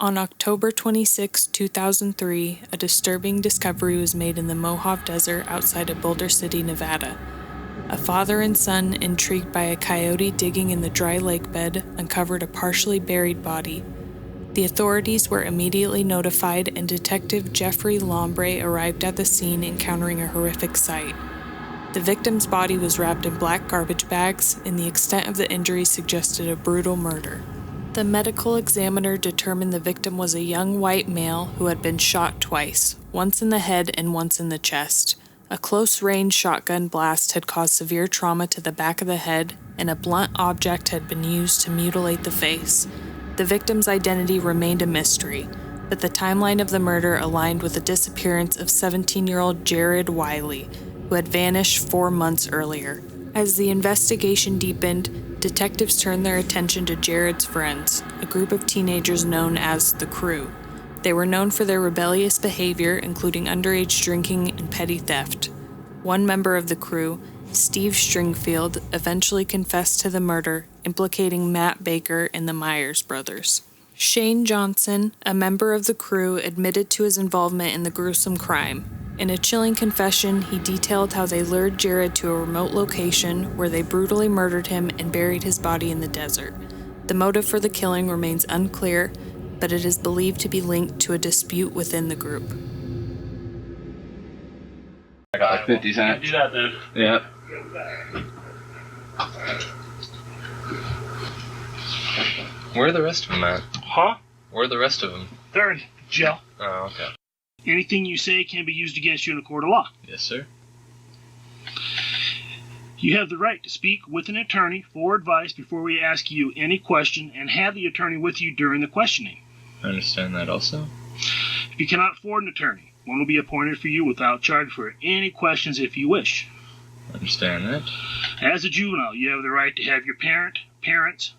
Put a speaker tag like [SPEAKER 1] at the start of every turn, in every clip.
[SPEAKER 1] On October 26, 2003, a disturbing discovery was made in the Mojave Desert outside of Boulder City, Nevada. A father and son, intrigued by a coyote digging in the dry lake bed, uncovered a partially buried body. The authorities were immediately notified, and Detective Jeffrey Lombre arrived at the scene, encountering a horrific sight. The victim's body was wrapped in black garbage bags, and the extent of the injuries suggested a brutal murder. The medical examiner determined the victim was a young white male who had been shot twice, once in the head and once in the chest. A close-range shotgun blast had caused severe trauma to the back of the head, and a blunt object had been used to mutilate the face. The victim's identity remained a mystery, but the timeline of the murder aligned with the disappearance of 17-year-old Jared Wiley, who had vanished 4 months earlier. As the investigation deepened, detectives turned their attention to Jared's friends, a group of teenagers known as the Crew. They were known for their rebellious behavior, including underage drinking and petty theft. One member of the Crew, Steve Stringfield, eventually confessed to the murder, implicating Matt Baker and the Myers brothers. Shane Johnson, a member of the Crew, admitted to his involvement in the gruesome crime. In a chilling confession, he detailed how they lured Jared to a remote location where they brutally murdered him and buried his body in the desert. The motive for the killing remains unclear, but it is believed to be linked to a dispute within the group.
[SPEAKER 2] I got like 50 cents.
[SPEAKER 3] Do that then.
[SPEAKER 2] Yep. Where are the rest of them at?
[SPEAKER 3] Huh?
[SPEAKER 2] Where are the rest of them?
[SPEAKER 3] They're in jail.
[SPEAKER 2] Oh, okay.
[SPEAKER 3] Anything you say can be used against you in a court of law.
[SPEAKER 2] Yes, sir.
[SPEAKER 3] You have the right to speak with an attorney for advice before we ask you any question, and have the attorney with you during the questioning.
[SPEAKER 2] I understand that also.
[SPEAKER 3] If you cannot afford an attorney, one will be appointed for you without charge for any questions if you wish.
[SPEAKER 2] I understand that.
[SPEAKER 3] As a juvenile, you have the right to have your parents,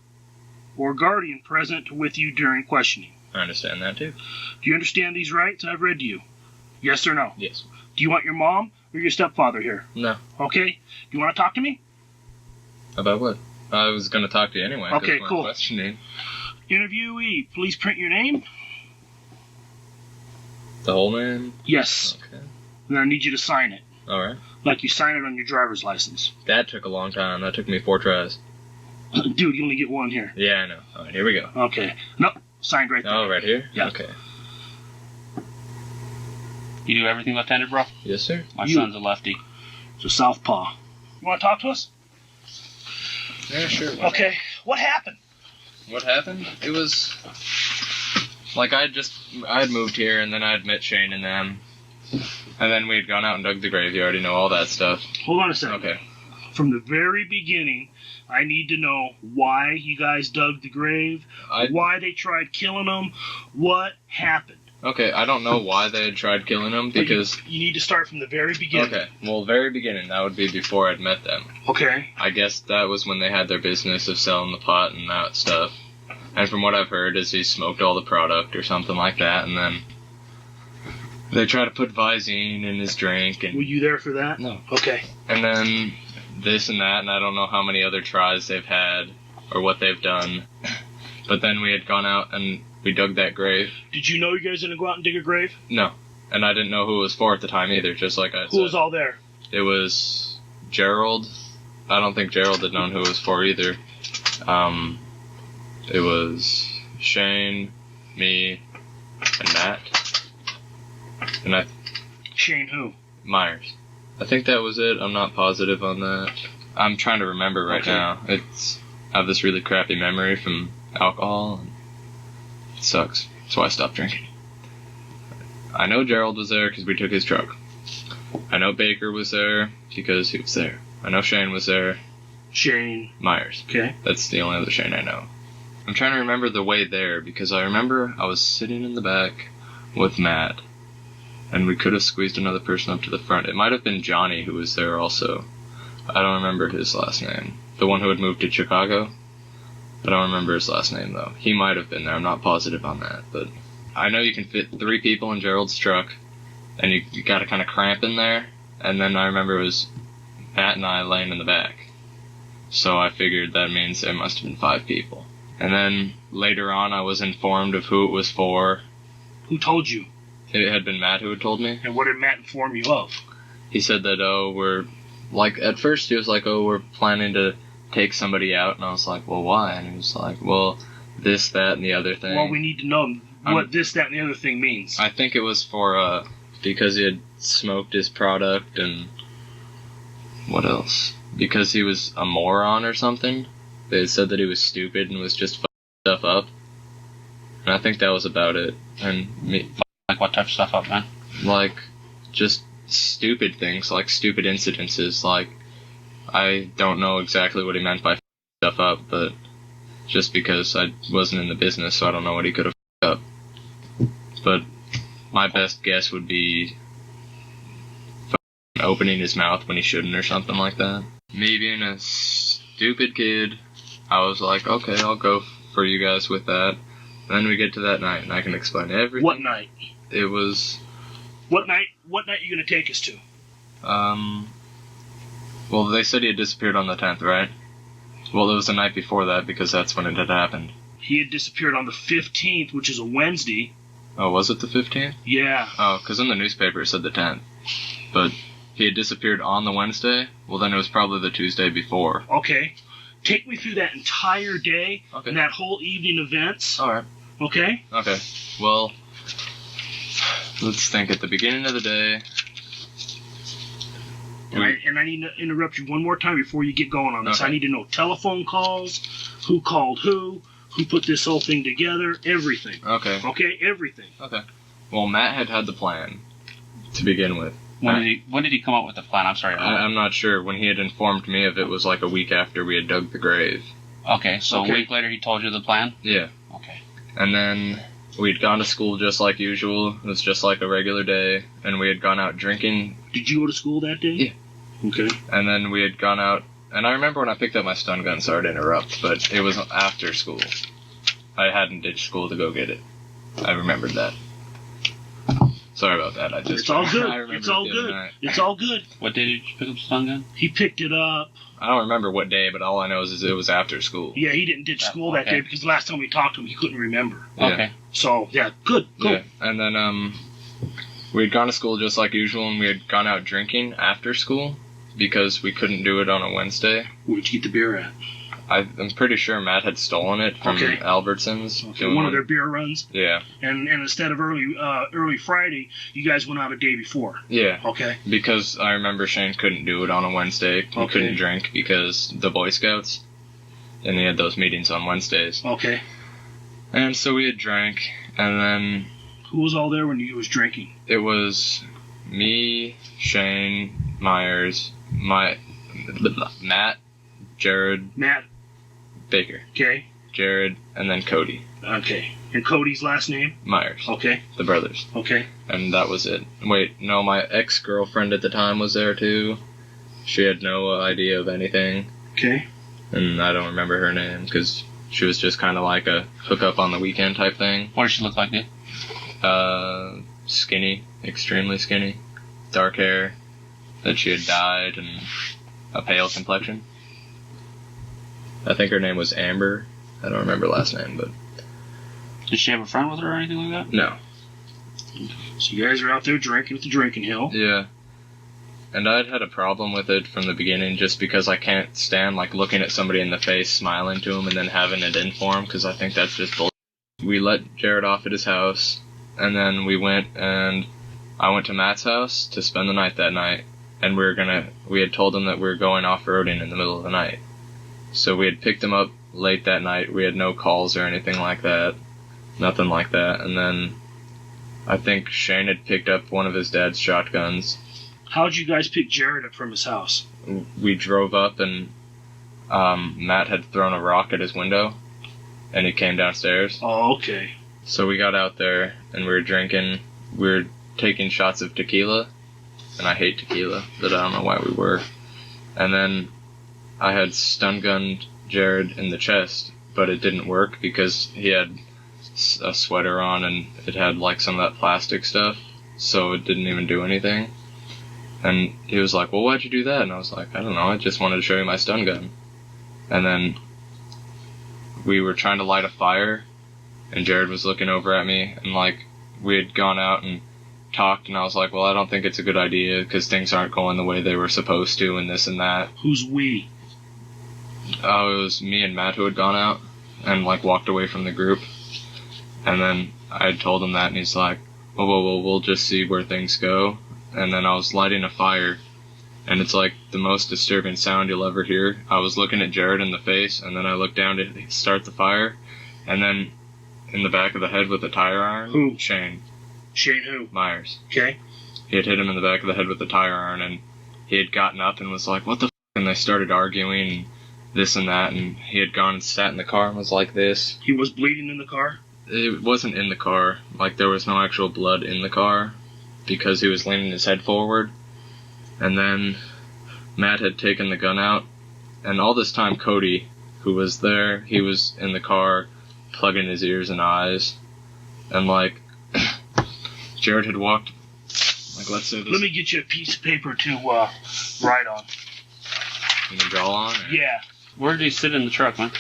[SPEAKER 3] or guardian present with you during questioning.
[SPEAKER 2] I understand that too.
[SPEAKER 3] Do you understand these rights I've read to you? Yes or no?
[SPEAKER 2] Yes.
[SPEAKER 3] Do you want your mom or your stepfather here?
[SPEAKER 2] No.
[SPEAKER 3] Okay. Do you want to talk to me?
[SPEAKER 2] About what? I was going to talk to you anyway.
[SPEAKER 3] Okay, cool.
[SPEAKER 2] Questioning.
[SPEAKER 3] Interviewee, please print your name.
[SPEAKER 2] The whole name?
[SPEAKER 3] Yes.
[SPEAKER 2] Okay.
[SPEAKER 3] And then I need you to sign it.
[SPEAKER 2] Alright.
[SPEAKER 3] Like you sign it on your driver's license.
[SPEAKER 2] That took a long time. That took me 4 tries.
[SPEAKER 3] Dude, you only get one here.
[SPEAKER 2] Yeah, I know. Alright, here we go.
[SPEAKER 3] Okay. No, signed right there.
[SPEAKER 2] Oh, right here?
[SPEAKER 3] Yeah.
[SPEAKER 2] Okay.
[SPEAKER 4] You do everything left-handed, bro?
[SPEAKER 2] Yes, sir.
[SPEAKER 4] My son's a lefty.
[SPEAKER 3] So southpaw. You want to talk to us?
[SPEAKER 2] Yeah, sure.
[SPEAKER 3] Okay. What happened?
[SPEAKER 2] What happened? It was like I had moved here, and then I had met Shane and them, and then we had gone out and dug the grave. You already know all that stuff.
[SPEAKER 3] Hold on a second.
[SPEAKER 2] Okay.
[SPEAKER 3] From the very beginning, I need to know why you guys dug the grave, why they tried killing them, what happened.
[SPEAKER 2] Okay, I don't know why they had tried killing him, because...
[SPEAKER 3] You need to start from the very beginning.
[SPEAKER 2] Okay, well, very beginning, that would be before I'd met them.
[SPEAKER 3] Okay.
[SPEAKER 2] I guess that was when they had their business of selling the pot and that stuff. And from what I've heard is he smoked all the product or something like that, and then they tried to put Visine in his drink. And
[SPEAKER 3] were you there for that?
[SPEAKER 2] No.
[SPEAKER 3] Okay.
[SPEAKER 2] And then this and that, and I don't know how many other tries they've had or what they've done. But then we had gone out and we dug that grave.
[SPEAKER 3] Did you know you guys didn't go out and dig a grave?
[SPEAKER 2] No. And I didn't know who it was for at the time either, just like I said.
[SPEAKER 3] Who was all there?
[SPEAKER 2] It was Gerald. I don't think Gerald had known who it was for either. It was Shane, me, and Matt. And
[SPEAKER 3] Shane who?
[SPEAKER 2] Myers. I think that was it. I'm not positive on that. I'm trying to remember right now. I have this really crappy memory from alcohol. And it sucks. That's why I stopped drinking. I know Gerald was there because we took his truck. I know Baker was there because he was there. I know Shane was there.
[SPEAKER 3] Shane.
[SPEAKER 2] Myers.
[SPEAKER 3] Okay.
[SPEAKER 2] That's the only other Shane I know. I'm trying to remember the way there because I remember I was sitting in the back with Matt. And we could have squeezed another person up to the front. It might have been Johnny who was there also. I don't remember his last name. The one who had moved to Chicago. I don't remember his last name, though. He might have been there. I'm not positive on that. But I know you can fit 3 people in Gerald's truck. And you got to kind of cramp in there. And then I remember it was Matt and I laying in the back. So I figured that means there must have been 5 people. And then later on, I was informed of who it was for.
[SPEAKER 3] Who told you?
[SPEAKER 2] It had been Matt who had told me.
[SPEAKER 3] And what did Matt inform you of?
[SPEAKER 2] He said that, at first he was like, we're planning to take somebody out. And I was like, well, why? And he was like, well, this, that, and the other thing.
[SPEAKER 3] Well, we need to know what this, that, and the other thing means.
[SPEAKER 2] I think it was for, because he had smoked his product and what else? Because he was a moron or something. They said that he was stupid and was just fucking stuff up. And I think that was about it. And
[SPEAKER 4] Like what type of stuff up, man?
[SPEAKER 2] Like, just stupid things, like stupid incidences. Like, I don't know exactly what he meant by stuff up, but just because I wasn't in the business, so I don't know what he could have up. But my best guess would be opening his mouth when he shouldn't or something like that. Me being a stupid kid, I was like, okay, I'll go for you guys with that. And then we get to that night, and I can explain everything.
[SPEAKER 3] What night?
[SPEAKER 2] It was...
[SPEAKER 3] What night are you going to take us to?
[SPEAKER 2] Well, they said he had disappeared on the 10th, right? Well, it was the night before that, because that's when it had happened.
[SPEAKER 3] He had disappeared on the 15th, which is a Wednesday.
[SPEAKER 2] Oh, was it the 15th?
[SPEAKER 3] Yeah.
[SPEAKER 2] Oh, because in the newspaper it said the 10th. But he had disappeared on the Wednesday? Well, then it was probably the Tuesday before.
[SPEAKER 3] Okay. Take me through that entire day and that whole evening events.
[SPEAKER 2] Alright.
[SPEAKER 3] Okay?
[SPEAKER 2] Okay. Well, let's think. At the beginning of the day...
[SPEAKER 3] And I need to interrupt you one more time before you get going on this.
[SPEAKER 2] Okay.
[SPEAKER 3] I need to know telephone calls, who called who put this whole thing together, everything.
[SPEAKER 2] Okay.
[SPEAKER 3] Okay? Everything.
[SPEAKER 2] Okay. Well, Matt had the plan to begin with.
[SPEAKER 4] When did he come up with the plan? I'm sorry.
[SPEAKER 2] I'm not sure. When he had informed me of it was like a week after we had dug the grave.
[SPEAKER 4] Okay, so a week later he told you the plan?
[SPEAKER 2] Yeah.
[SPEAKER 4] Okay.
[SPEAKER 2] And then we'd gone to school just like usual. It was just like a regular day. And we had gone out drinking.
[SPEAKER 3] Did you go to school that day?
[SPEAKER 2] Yeah.
[SPEAKER 3] Okay.
[SPEAKER 2] And then we had gone out. And I remember when I picked up my stun gun, sorry to interrupt, but it was after school. I hadn't ditched school to go get it. I remembered that. Sorry about that.
[SPEAKER 3] It's all good. It's all good. It's all good.
[SPEAKER 4] What day did you pick up the stun gun?
[SPEAKER 3] He picked it up.
[SPEAKER 2] I don't remember what day, but all I know is it was after school.
[SPEAKER 3] Yeah, he didn't ditch school that day because last time we talked to him, he couldn't remember.
[SPEAKER 2] Yeah.
[SPEAKER 4] Okay.
[SPEAKER 3] So, yeah, good. Cool.
[SPEAKER 2] Yeah. And then we had gone to school just like usual, and we had gone out drinking after school because we couldn't do it on a Wednesday.
[SPEAKER 3] Where'd you get the beer at?
[SPEAKER 2] I'm pretty sure Matt had stolen it from Albertsons.
[SPEAKER 3] Okay, one of their beer runs?
[SPEAKER 2] Yeah.
[SPEAKER 3] And instead of early Friday, you guys went out a day before?
[SPEAKER 2] Yeah.
[SPEAKER 3] Okay.
[SPEAKER 2] Because I remember Shane couldn't do it on a Wednesday. He couldn't drink because the Boy Scouts, and they had those meetings on Wednesdays.
[SPEAKER 3] Okay.
[SPEAKER 2] And so we had drank, and then...
[SPEAKER 3] Who was all there when you was drinking?
[SPEAKER 2] It was me, Shane, Myers, Matt, Jared...
[SPEAKER 3] Matt.
[SPEAKER 2] Baker.
[SPEAKER 3] Okay.
[SPEAKER 2] Jared, and then Cody.
[SPEAKER 3] Okay. And Cody's last name?
[SPEAKER 2] Myers.
[SPEAKER 3] Okay.
[SPEAKER 2] The brothers.
[SPEAKER 3] Okay.
[SPEAKER 2] And that was it. Wait, no, my ex-girlfriend at the time was there too. She had no idea of anything.
[SPEAKER 3] Okay.
[SPEAKER 2] And I don't remember her name because she was just kind of like a hookup on the weekend type thing.
[SPEAKER 4] What did she look like, dude?
[SPEAKER 2] Skinny. Extremely skinny. Dark hair. That she had dyed and a pale complexion. I think her name was Amber. I don't remember last name, but...
[SPEAKER 4] Did she have a friend with her or anything like that?
[SPEAKER 2] No.
[SPEAKER 3] So you guys are out there drinking at the drinking hill.
[SPEAKER 2] Yeah. And I'd had a problem with it from the beginning just because I can't stand, like, looking at somebody in the face, smiling to them, and then having it in for them, because I think that's just bullshit. We let Jared off at his house, and then we went, and I went to Matt's house to spend the night that night, and we had told him that we were going off-roading in the middle of the night. So we had picked him up late that night. We had no calls or anything like that. Nothing like that. And then I think Shane had picked up one of his dad's shotguns.
[SPEAKER 3] How'd you guys pick Jared up from his house?
[SPEAKER 2] We drove up and Matt had thrown a rock at his window and he came downstairs.
[SPEAKER 3] Oh, okay.
[SPEAKER 2] So we got out there and we were drinking. We were taking shots of tequila. And I hate tequila, but I don't know why we were. And then I had stun gunned Jared in the chest, but it didn't work because he had a sweater on and it had like some of that plastic stuff, so it didn't even do anything. And he was like, well, why'd you do that? And I was like, I don't know, I just wanted to show you my stun gun. And then we were trying to light a fire, and Jared was looking over at me, and like we had gone out and talked, and I was like, well, I don't think it's a good idea because things aren't going the way they were supposed to, and this and that.
[SPEAKER 3] Who's we?
[SPEAKER 2] Oh, it was me and Matt who had gone out and like walked away from the group, and then I had told him that, and he's like, well, we'll just see where things go. And then I was lighting a fire, and it's like the most disturbing sound you'll ever hear. I was looking at Jared in the face, and then I looked down to start the fire, and then in the back of the head with a tire iron.
[SPEAKER 3] Who?
[SPEAKER 2] Shane.
[SPEAKER 3] Shane who?
[SPEAKER 2] Myers.
[SPEAKER 3] Okay.
[SPEAKER 2] He had hit him in the back of the head with a tire iron, and he had gotten up and was like, what the f***? And they started arguing, and this and that, and he had gone and sat in the car and was like this.
[SPEAKER 3] He was bleeding in the car?
[SPEAKER 2] It wasn't in the car. Like, there was no actual blood in the car because he was leaning his head forward. And then Matt had taken the gun out, and all this time Cody, who was there, he was in the car plugging his ears and eyes. And, like, Jared had walked, like, let's say this.
[SPEAKER 3] Let me get you a piece of paper to write on.
[SPEAKER 2] You can draw on? Or?
[SPEAKER 3] Yeah.
[SPEAKER 4] Where did he sit in the truck, man?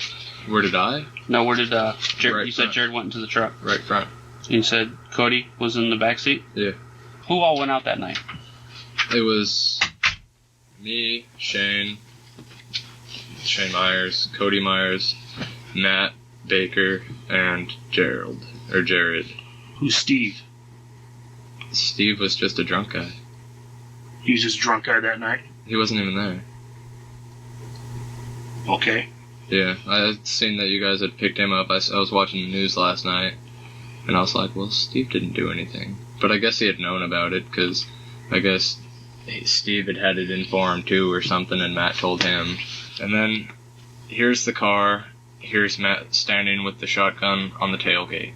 [SPEAKER 2] Where did I?
[SPEAKER 4] No, where did Jared?
[SPEAKER 2] Right
[SPEAKER 4] You
[SPEAKER 2] front.
[SPEAKER 4] said Jared went into the truck.
[SPEAKER 2] Right front.
[SPEAKER 4] And you said Cody was in the back seat.
[SPEAKER 2] Yeah.
[SPEAKER 4] Who all went out that night?
[SPEAKER 2] It was me, Shane Myers, Cody Myers, Matt Baker, and Jared.
[SPEAKER 3] Who's Steve?
[SPEAKER 2] Steve was just a drunk guy.
[SPEAKER 3] He was just a drunk guy that night?
[SPEAKER 2] He wasn't even there.
[SPEAKER 3] Okay.
[SPEAKER 2] Yeah, I had seen that you guys had picked him up. I was watching the news last night, and I was like, well, Steve didn't do anything. But I guess he had known about it, because I guess Steve had it informed too or something, and Matt told him. And then here's the car, here's Matt standing with the shotgun on the tailgate.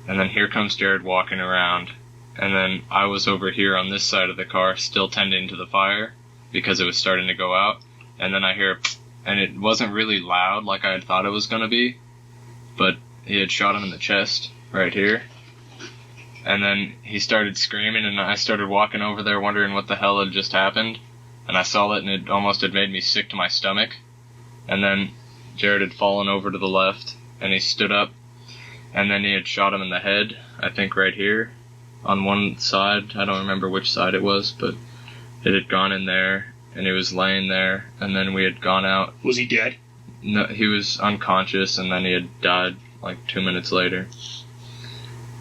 [SPEAKER 2] And then here comes Jared walking around, and then I was over here on this side of the car still tending to the fire, because it was starting to go out. And then I hear, and it wasn't really loud like I had thought it was going to be, but he had shot him in the chest right here. And then he started screaming, and I started walking over there wondering what the hell had just happened. And I saw it, and it almost had made me sick to my stomach. And then Jared had fallen over to the left, and he stood up, and then he had shot him in the head, I think right here, on one side. I don't remember which side it was, but it had gone in there, and he was laying there, and then we had gone out.
[SPEAKER 3] Was he dead?
[SPEAKER 2] No, he was unconscious, and then he had died like 2 minutes later.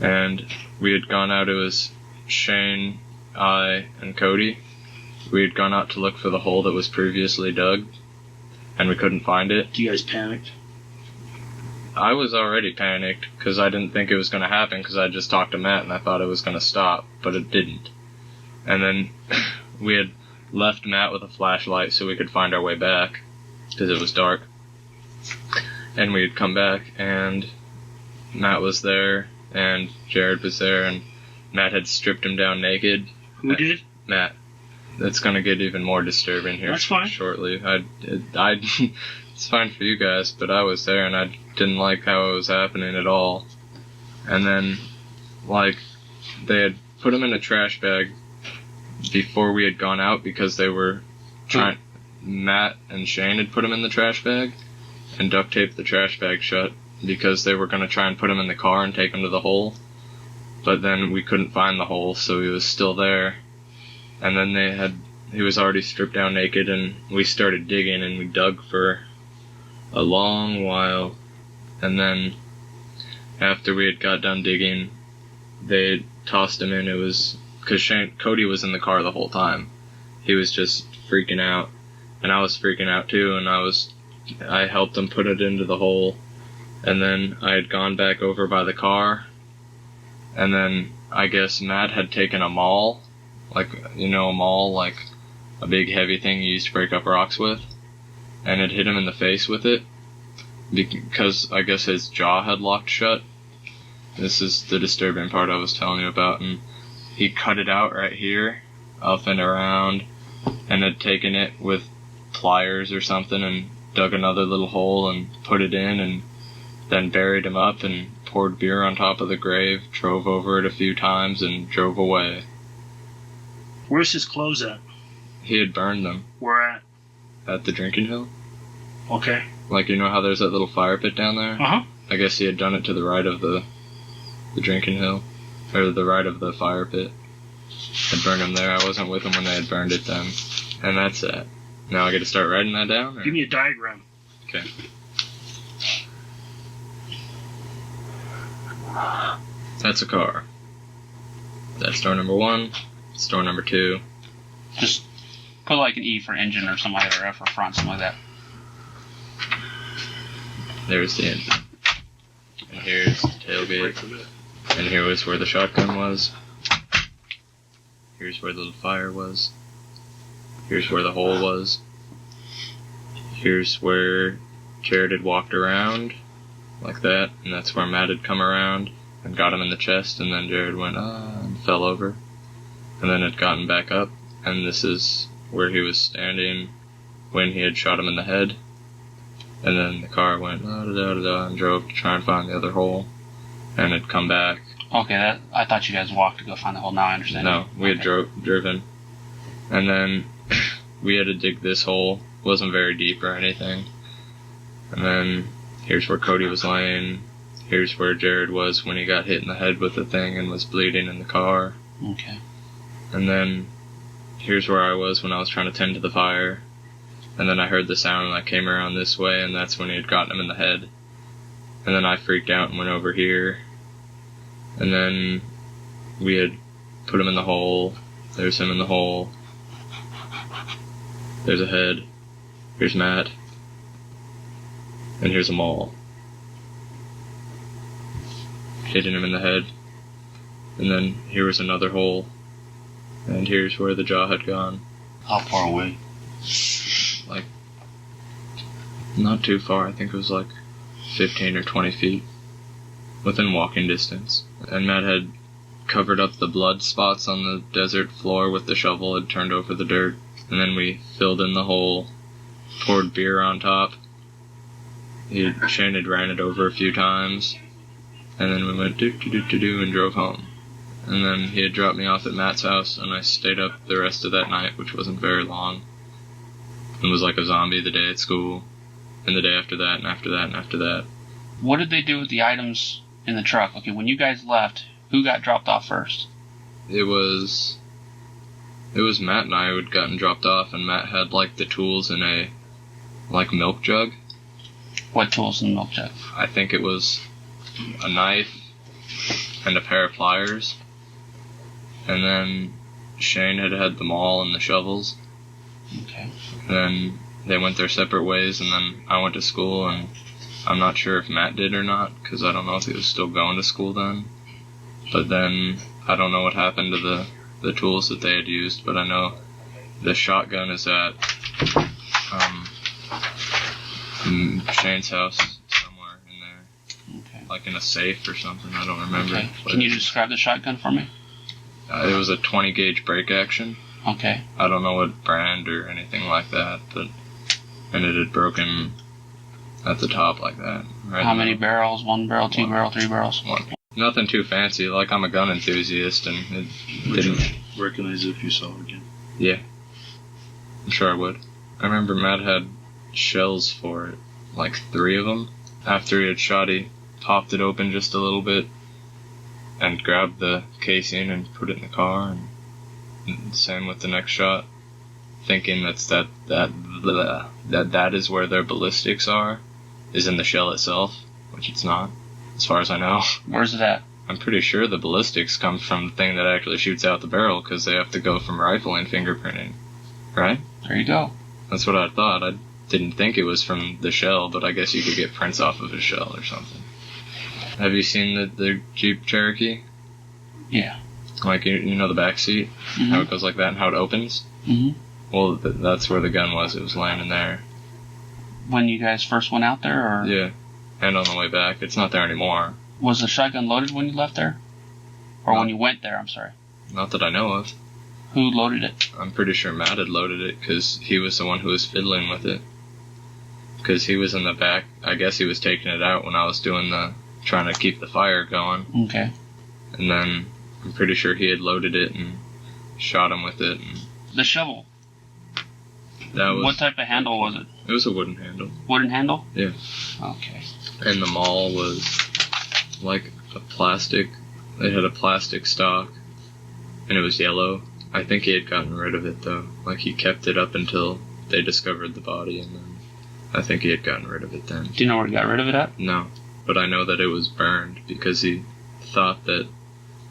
[SPEAKER 2] And we had gone out, it was Shane, I, and Cody. We had gone out to look for the hole that was previously dug, and we couldn't find it.
[SPEAKER 3] You guys panicked?
[SPEAKER 2] I was already panicked, because I didn't think it was going to happen, because I just talked to Matt, and I thought it was going to stop, but it didn't. And then we had left Matt with a flashlight so we could find our way back, because it was dark. And we had come back, and Matt was there, and Jared was there, and Matt had stripped him down naked.
[SPEAKER 3] Who did?
[SPEAKER 2] Matt. That's gonna get even more disturbing here.
[SPEAKER 3] That's fine.
[SPEAKER 2] Shortly. It's fine for you guys, but I was there, and I didn't like how it was happening at all. And then, like, they had put him in a trash bag before we had gone out because they were trying. Matt and Shane had put him in the trash bag and duct taped the trash bag shut because they were going to try and put him in the car and take him to the hole. But then we couldn't find the hole, so he was still there. And then he was already stripped down naked, and we started digging, and we dug for a long while. And then after we had got done digging, they tossed him in. It was because Cody was in the car the whole time. He was just freaking out, and I was freaking out too, and I helped him put it into the hole. And then I had gone back over by the car, and then I guess Matt had taken a maul, like, you know, a maul, like a big heavy thing you used to break up rocks with, and it hit him in the face with it, because I guess his jaw had locked shut. This is the disturbing part I was telling you about, and he cut it out right here, up and around, and had taken it with pliers or something and dug another little hole and put it in, and then buried him up and poured beer on top of the grave, drove over it a few times, and drove away.
[SPEAKER 3] Where's his clothes at?
[SPEAKER 2] He had burned them.
[SPEAKER 3] Where at?
[SPEAKER 2] At the drinking hill.
[SPEAKER 3] Okay.
[SPEAKER 2] Like, you know how there's that little fire pit down there?
[SPEAKER 3] Uh-huh.
[SPEAKER 2] I guess he had done it to the right of the drinking hill. Or the right of the fire pit. Had burned him there. I wasn't with him when they had burned it then. And that's it. Now I get to start writing that down? Or?
[SPEAKER 3] Give me a diagram.
[SPEAKER 2] Okay. That's a car. That's door number 1. It's door number 2.
[SPEAKER 4] Just put like an E for engine or something like that, or F for front, something like that.
[SPEAKER 2] There's the engine. And here's the tailgate. And here was where the shotgun was. Here's where the little fire was. Here's where the hole was. Here's where Jared had walked around, like that, and that's where Matt had come around and got him in the chest, and then Jared went, and fell over. And then had gotten back up, and this is where he was standing when he had shot him in the head. And then the car went, and drove to try and find the other hole, and had come back.
[SPEAKER 4] Okay, I thought you guys walked to go find the hole. Now I understand.
[SPEAKER 2] No, we had driven. And then we had to dig this hole. Wasn't very deep or anything. And then here's where Cody was laying. Here's where Jared was when he got hit in the head with the thing and was bleeding in the car.
[SPEAKER 4] Okay.
[SPEAKER 2] And then here's where I was when I was trying to tend to the fire. And then I heard the sound and I came around this way, and that's when he had gotten him in the head. And then I freaked out and went over here. And then we had put him in the hole. There's him in the hole. There's a head. Here's Matt. And here's a mall. Hitting him in the head. And then here was another hole. And here's where the jaw had gone.
[SPEAKER 4] How far away?
[SPEAKER 2] Like, not too far. I think it was like 15 or 20 feet. Within walking distance. And Matt had covered up the blood spots on the desert floor with the shovel, had turned over the dirt. And then we filled in the hole, poured beer on top. Shane had ran it over a few times. And then we went do and drove home. And then he had dropped me off at Matt's house, and I stayed up the rest of that night, which wasn't very long. And was like a zombie the day at school, and the day after that, and after that, and after that.
[SPEAKER 4] What did they do with the items in the truck? Okay, when you guys left, who got dropped off first?
[SPEAKER 2] It was Matt and I who had gotten dropped off, and Matt had like the tools in a like milk jug.
[SPEAKER 4] What tools in the milk jug?
[SPEAKER 2] I think it was a knife and a pair of pliers. And then Shane had the maul and the shovels.
[SPEAKER 4] Okay.
[SPEAKER 2] And then they went their separate ways, and then I went to school, and I'm not sure if Matt did or not, because I don't know if he was still going to school then. But then I don't know what happened to the tools that they had used, but I know the shotgun is at Shane's house somewhere in there.
[SPEAKER 4] Okay.
[SPEAKER 2] Like in a safe or something, I don't remember.
[SPEAKER 4] Okay. Can you describe the shotgun for me?
[SPEAKER 2] It was a 20 gauge break action.
[SPEAKER 4] Okay.
[SPEAKER 2] I don't know what brand or anything like that, and it had broken at the top like that. Right.
[SPEAKER 4] How many barrels? 1 barrel, 2 barrel, 3 barrels?
[SPEAKER 2] One. Nothing too fancy. Like, I'm a gun enthusiast, and it
[SPEAKER 3] Would
[SPEAKER 2] didn't.
[SPEAKER 3] you recognize it if you saw it again?
[SPEAKER 2] Yeah, I'm sure I would. I remember Matt had shells for it, like 3 of them. After he had shot, he popped it open just a little bit and grabbed the casing and put it in the car. And same with the next shot, thinking that is where their ballistics are, is in the shell itself, which it's not, as far as I know.
[SPEAKER 4] Where's it at?
[SPEAKER 2] I'm pretty sure the ballistics come from the thing that actually shoots out the barrel, because they have to go from rifling fingerprinting, right?
[SPEAKER 4] There you go.
[SPEAKER 2] That's what I thought. I didn't think it was from the shell, but I guess you could get prints off of a shell or something. Have you seen the Jeep Cherokee?
[SPEAKER 4] Yeah.
[SPEAKER 2] Like, you know the back seat?
[SPEAKER 4] Mm-hmm.
[SPEAKER 2] How it goes like that and how it opens?
[SPEAKER 4] Mm-hmm.
[SPEAKER 2] Well, that's where the gun was. It was laying in there.
[SPEAKER 4] When you guys first went out there, or?
[SPEAKER 2] Yeah. And on the way back. It's not there anymore.
[SPEAKER 4] Was the shotgun loaded when you left there? Or
[SPEAKER 2] No.
[SPEAKER 4] when you went there, I'm sorry.
[SPEAKER 2] Not that I know of.
[SPEAKER 4] Who loaded it?
[SPEAKER 2] I'm pretty sure Matt had loaded it, because he was the one who was fiddling with it. Because he was in the back. I guess he was taking it out when I was trying to keep the fire going.
[SPEAKER 4] Okay.
[SPEAKER 2] And then I'm pretty sure he had loaded it and shot him with it. And
[SPEAKER 4] The shovel.
[SPEAKER 2] that was,
[SPEAKER 4] What type of handle was it?
[SPEAKER 2] It was a wooden handle.
[SPEAKER 4] Wooden handle?
[SPEAKER 2] Yeah.
[SPEAKER 4] Okay.
[SPEAKER 2] And the maul was like a plastic. It had a plastic stock, and it was yellow. I think he had gotten rid of it though. Like he kept it up until they discovered the body, and then I think he had gotten rid of it then.
[SPEAKER 4] Do you know where he got rid of it at?
[SPEAKER 2] No, but I know that it was burned because he thought that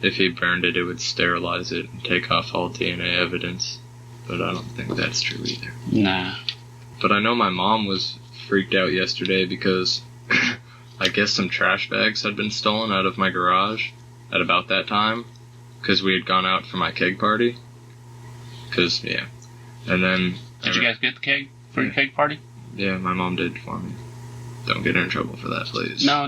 [SPEAKER 2] if he burned it, it would sterilize it and take off all DNA evidence. But I don't think that's true either.
[SPEAKER 4] Nah.
[SPEAKER 2] But I know my mom was freaked out yesterday because I guess some trash bags had been stolen out of my garage at about that time because we had gone out for my keg party. Because, yeah. And then...
[SPEAKER 4] Did you guys get the keg for your keg party?
[SPEAKER 2] Yeah, my mom did for me. Don't get her in trouble for that, please.
[SPEAKER 4] No,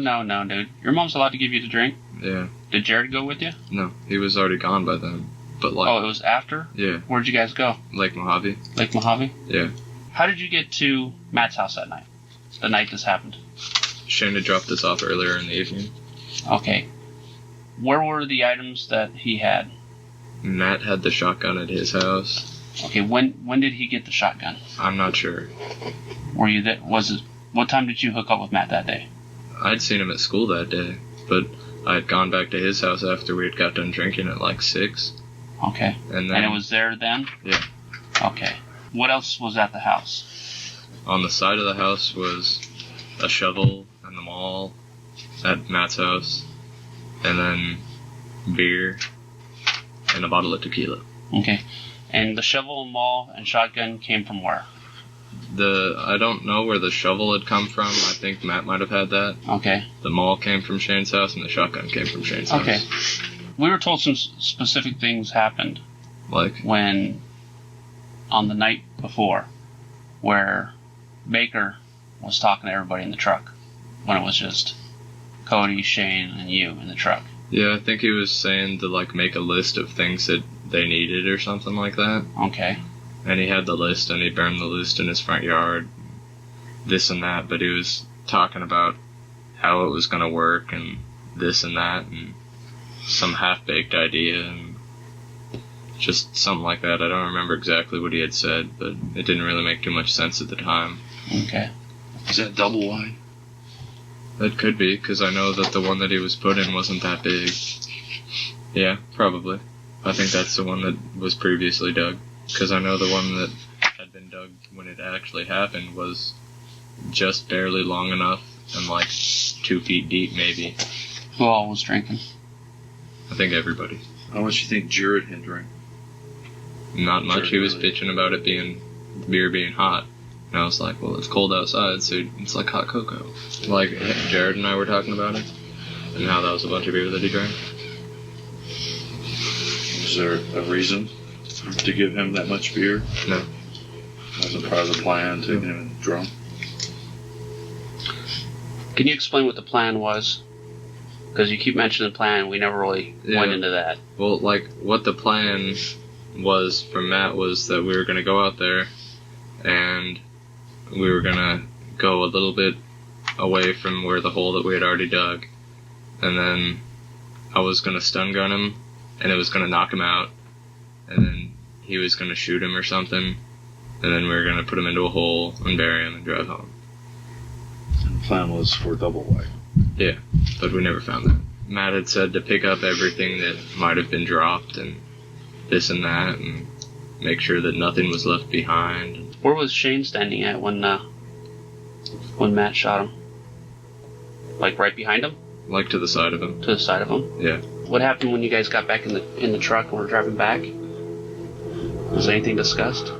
[SPEAKER 4] dude. Your mom's allowed to give you the drink?
[SPEAKER 2] Yeah.
[SPEAKER 4] Did Jared go with you?
[SPEAKER 2] No, he was already gone by then. But like...
[SPEAKER 4] Oh, it was after?
[SPEAKER 2] Yeah.
[SPEAKER 4] Where'd you guys go?
[SPEAKER 2] Lake Mojave.
[SPEAKER 4] Lake Mojave?
[SPEAKER 2] Yeah.
[SPEAKER 4] How did you get to Matt's house that night? The night this happened?
[SPEAKER 2] Shane had dropped this off earlier in the evening.
[SPEAKER 4] Okay. Where were the items that he had?
[SPEAKER 2] Matt had the shotgun at his house.
[SPEAKER 4] Okay, when did he get the shotgun?
[SPEAKER 2] I'm not sure.
[SPEAKER 4] Were you there? What time did you hook up with Matt that day?
[SPEAKER 2] I'd seen him at school that day, but I had gone back to his house after we had got done drinking at like 6.
[SPEAKER 4] Okay.
[SPEAKER 2] And then,
[SPEAKER 4] it was there then?
[SPEAKER 2] Yeah.
[SPEAKER 4] Okay. What else was at the house?
[SPEAKER 2] On the side of the house was a shovel and the maul at Matt's house, and then beer and a bottle of tequila.
[SPEAKER 4] Okay. And the shovel, maul, and shotgun came from where?
[SPEAKER 2] I don't know where the shovel had come from. I think Matt might have had that.
[SPEAKER 4] Okay.
[SPEAKER 2] The maul came from Shane's house, and the shotgun came from Shane's house.
[SPEAKER 4] Okay. We were told some specific things happened.
[SPEAKER 2] Like?
[SPEAKER 4] When, on the night before, where Baker was talking to everybody in the truck, when it was just Cody, Shane, and you in the truck.
[SPEAKER 2] Yeah, I think he was saying to, like, make a list of things that they needed or something like that.
[SPEAKER 4] Okay.
[SPEAKER 2] And he had the list, and he burned the list in his front yard, this and that, but he was talking about how it was going to work, and this and that, and some half-baked idea, and just something like that. I don't remember exactly what he had said, but it didn't really make too much sense at the time.
[SPEAKER 4] Okay.
[SPEAKER 5] Is that double wide?
[SPEAKER 2] That could be, because I know that the one that he was put in wasn't that big. Yeah, probably. I think that's the one that was previously dug, because I know the one that had been dug when it actually happened was just barely long enough and like 2 feet deep, maybe.
[SPEAKER 4] Who all was drinking?
[SPEAKER 2] I think everybody.
[SPEAKER 5] How much do you think Jared had drank?
[SPEAKER 2] Not much.
[SPEAKER 5] Jared
[SPEAKER 2] He was
[SPEAKER 5] really?
[SPEAKER 2] bitching about it beer being hot. And I was like, well, it's cold outside, so it's like hot cocoa. Like, Jared and I were talking about it, and how that was a bunch of beer that he drank.
[SPEAKER 5] Was there a reason to give him that much beer?
[SPEAKER 2] No.
[SPEAKER 5] Wasn't part of the plan to get him drunk?
[SPEAKER 4] Can you explain what the plan was? Because you keep mentioning the plan, we never really went into that.
[SPEAKER 2] Well, like, what the plan was from Matt was that we were going to go out there, and we were going to go a little bit away from where the hole that we had already dug, and then I was going to stun gun him, and it was going to knock him out, and then he was going to shoot him or something, and then we were going to put him into a hole and bury him and drive home.
[SPEAKER 5] And the plan was for double wide.
[SPEAKER 2] Yeah, but we never found that. Matt had said to pick up everything that might have been dropped and this and that, and make sure that nothing was left behind.
[SPEAKER 4] Where was Shane standing at when Matt shot him? Like right behind him?
[SPEAKER 2] Like to the side of him.
[SPEAKER 4] To the side of him?
[SPEAKER 2] Yeah.
[SPEAKER 4] What happened when you guys got back in the truck and were driving back? Was anything discussed?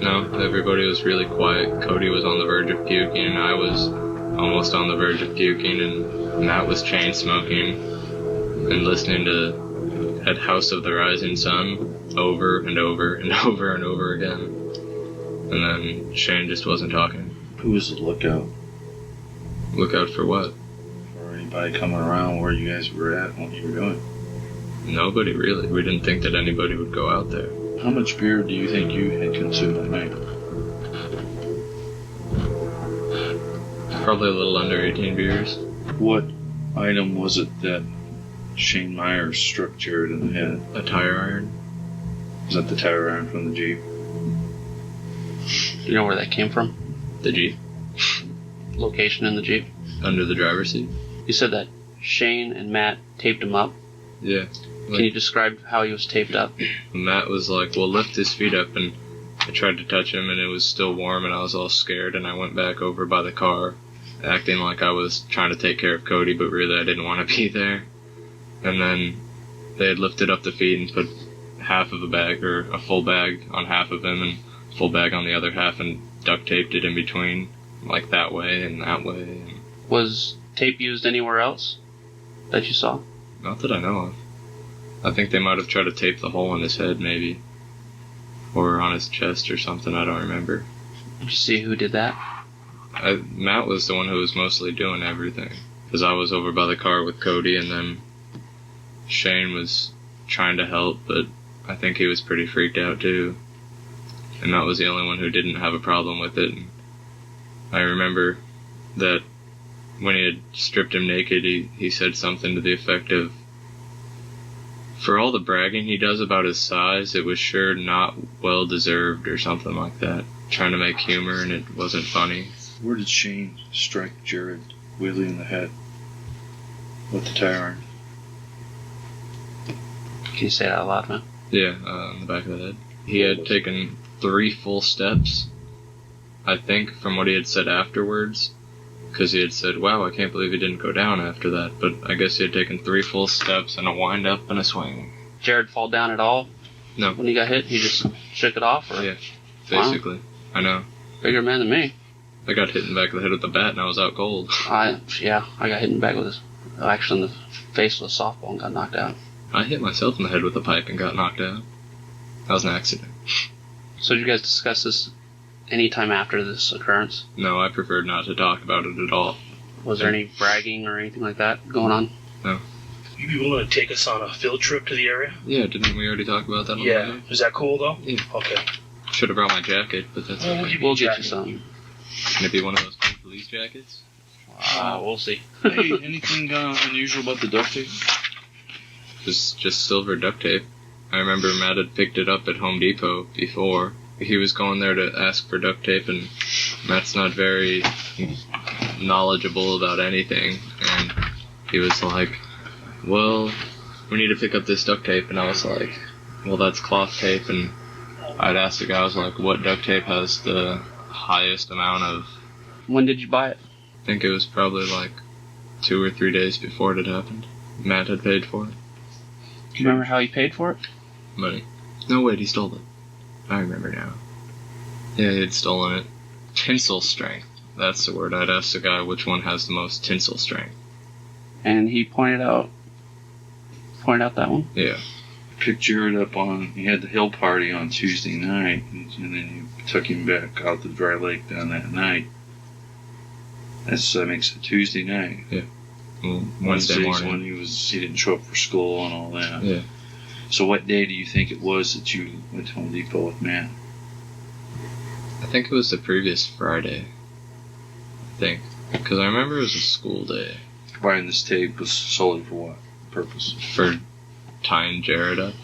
[SPEAKER 2] No, everybody was really quiet. Cody was on the verge of puking, and I was almost on the verge of puking, and Matt was chain smoking and listening to at House of the Rising Sun over and over and over and over again. And then Shane just wasn't talking.
[SPEAKER 5] Who was the lookout?
[SPEAKER 2] Look out for what?
[SPEAKER 5] For anybody coming around where you guys were at and what you were doing?
[SPEAKER 2] Nobody, really. We didn't think that anybody would go out there.
[SPEAKER 5] How much beer do you think you had consumed that night?
[SPEAKER 2] Probably a little under 18 beers.
[SPEAKER 5] What item was it that Shane Myers struck Jared in the head?
[SPEAKER 2] A tire iron.
[SPEAKER 5] Was that the tire iron from the Jeep?
[SPEAKER 4] Do you know where that came from?
[SPEAKER 2] The Jeep.
[SPEAKER 4] Location in the Jeep?
[SPEAKER 2] Under the driver's seat.
[SPEAKER 4] You said that Shane and Matt taped him up.
[SPEAKER 2] Yeah.
[SPEAKER 4] Can you describe how he was taped up?
[SPEAKER 2] Matt was like, well, lift his feet up, and I tried to touch him, and it was still warm, and I was all scared, and I went back over by the car, acting like I was trying to take care of Cody, but really I didn't want to be there. And then they had lifted up the feet and put half of a bag, or a full bag on half of him, and full bag on the other half, and duct taped it in between, like that way and that way.
[SPEAKER 4] Was tape used anywhere else that you saw?
[SPEAKER 2] Not that I know of. I think they might have tried to tape the hole in his head, maybe. Or on his chest or something, I don't remember.
[SPEAKER 4] Did you see who did that?
[SPEAKER 2] Matt was the one who was mostly doing everything. Because I was over by the car with Cody, and then Shane was trying to help, but I think he was pretty freaked out too. And Matt was the only one who didn't have a problem with it. And I remember that when he had stripped him naked, he said something to the effect of, for all the bragging he does about his size, it was sure not well deserved or something like that. Trying to make humor, and it wasn't funny.
[SPEAKER 5] Where did Shane strike Jared Wheatley in the head with the tire iron?
[SPEAKER 4] Can you say that out loud, man?
[SPEAKER 2] Yeah, on the back of the head. He had taken 3 full steps, I think, from what he had said afterwards. Because he had said, wow, I can't believe he didn't go down after that. But I guess he had taken 3 full steps and a wind up and a swing.
[SPEAKER 4] Jared fall down at all?
[SPEAKER 2] No.
[SPEAKER 4] When he got hit, he just shook it off? Or?
[SPEAKER 2] Yeah, basically. Wow. I know.
[SPEAKER 4] Bigger man than me.
[SPEAKER 2] I got hit in the back of the head with a bat and I was out cold.
[SPEAKER 4] I got hit in the back with actually in the face with a softball and got knocked out.
[SPEAKER 2] I hit myself in the head with a pipe and got knocked out. That was an accident.
[SPEAKER 4] So did you guys discuss this any time after this occurrence?
[SPEAKER 2] No, I preferred not to talk about it at all.
[SPEAKER 4] Was there any bragging or anything like that going on?
[SPEAKER 2] No.
[SPEAKER 3] You be willing to take us on a field trip to the area?
[SPEAKER 2] Yeah, didn't we already talk about that on the
[SPEAKER 3] Yeah. Is that cool, though?
[SPEAKER 2] Yeah.
[SPEAKER 3] Okay.
[SPEAKER 2] Should have brought my jacket, but that's okay.
[SPEAKER 4] We'll get you some.
[SPEAKER 2] Can it be one of those cool police jackets?
[SPEAKER 4] We'll see.
[SPEAKER 5] Hey, anything unusual about the duct tape?
[SPEAKER 2] Just silver duct tape. I remember Matt had picked it up at Home Depot before. He was going there to ask for duct tape, and Matt's not very knowledgeable about anything. And he was like, well, we need to pick up this duct tape. And I was like, well, that's cloth tape. And I'd asked the guy, I was like, what duct tape has the highest amount of...
[SPEAKER 4] When did you buy it?
[SPEAKER 2] I think it was probably like 2 or 3 days before it had happened. Matt had paid for it.
[SPEAKER 4] Do you remember how he paid for it?
[SPEAKER 2] Money. No, wait, he stole it. I remember now. Yeah, he had stolen it. Tensile strength. That's the word. I'd asked the guy which one has the most tensile strength.
[SPEAKER 4] And he pointed out that one?
[SPEAKER 2] Yeah.
[SPEAKER 5] Picked Jared up he had the hill party on Tuesday night, and then you took him back out to the dry lake down that night. That makes it Tuesday night.
[SPEAKER 2] Yeah. Well, Wednesday morning.
[SPEAKER 5] When he didn't show up for school and all that.
[SPEAKER 2] Yeah.
[SPEAKER 5] So what day do you think it was that you went to Home Depot with Matt?
[SPEAKER 2] I think it was the previous Friday. I think. Because I remember it was a school day.
[SPEAKER 5] Buying this tape was solely for what purpose?
[SPEAKER 2] For tying Jared up.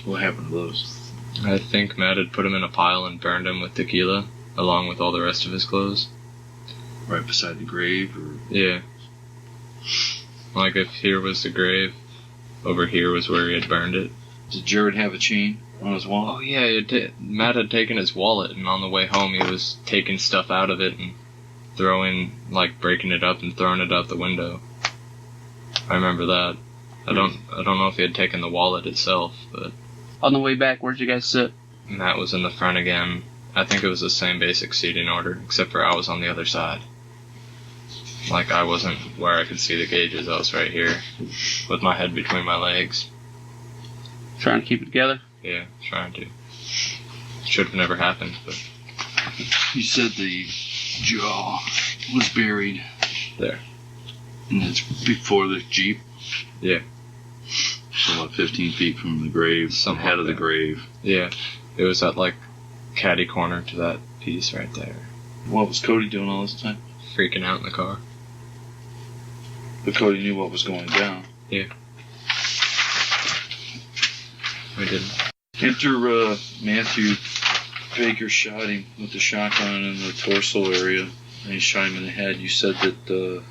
[SPEAKER 5] What happened to those?
[SPEAKER 2] I think Matt had put him in a pile and burned him with tequila, along with all the rest of his clothes.
[SPEAKER 5] Right beside the grave? Or?
[SPEAKER 2] Yeah. Like if here was the grave, over here was where he had burned it.
[SPEAKER 5] Did Jared have a chain on his wallet?
[SPEAKER 2] Oh yeah, Matt had taken his wallet, and on the way home he was taking stuff out of it and breaking it up and throwing it out the window. I remember that. I don't know if he had taken the wallet itself, but...
[SPEAKER 4] On the way back, where'd you guys sit?
[SPEAKER 2] Matt was in the front again. I think it was the same basic seating order, except for I was on the other side. Like, I wasn't where I could see the gauges, I was right here, with my head between my legs.
[SPEAKER 4] Trying to keep it together?
[SPEAKER 2] Yeah, trying to. Should have never happened, but...
[SPEAKER 5] You said the jaw was buried.
[SPEAKER 2] There.
[SPEAKER 5] And it's before the Jeep?
[SPEAKER 2] Yeah.
[SPEAKER 5] So about 15 feet from the grave,
[SPEAKER 2] Something
[SPEAKER 5] head
[SPEAKER 2] like
[SPEAKER 5] of the
[SPEAKER 2] that.
[SPEAKER 5] grave.
[SPEAKER 2] Yeah. It was at, catty corner to that piece right there.
[SPEAKER 5] What was Cody doing all this time?
[SPEAKER 2] Freaking out in the car.
[SPEAKER 5] But Cody knew what was going down.
[SPEAKER 2] Yeah. We didn't.
[SPEAKER 5] Enter Matthew Baker shot him with the shotgun in the torso area, and he shot him in the head. You said that it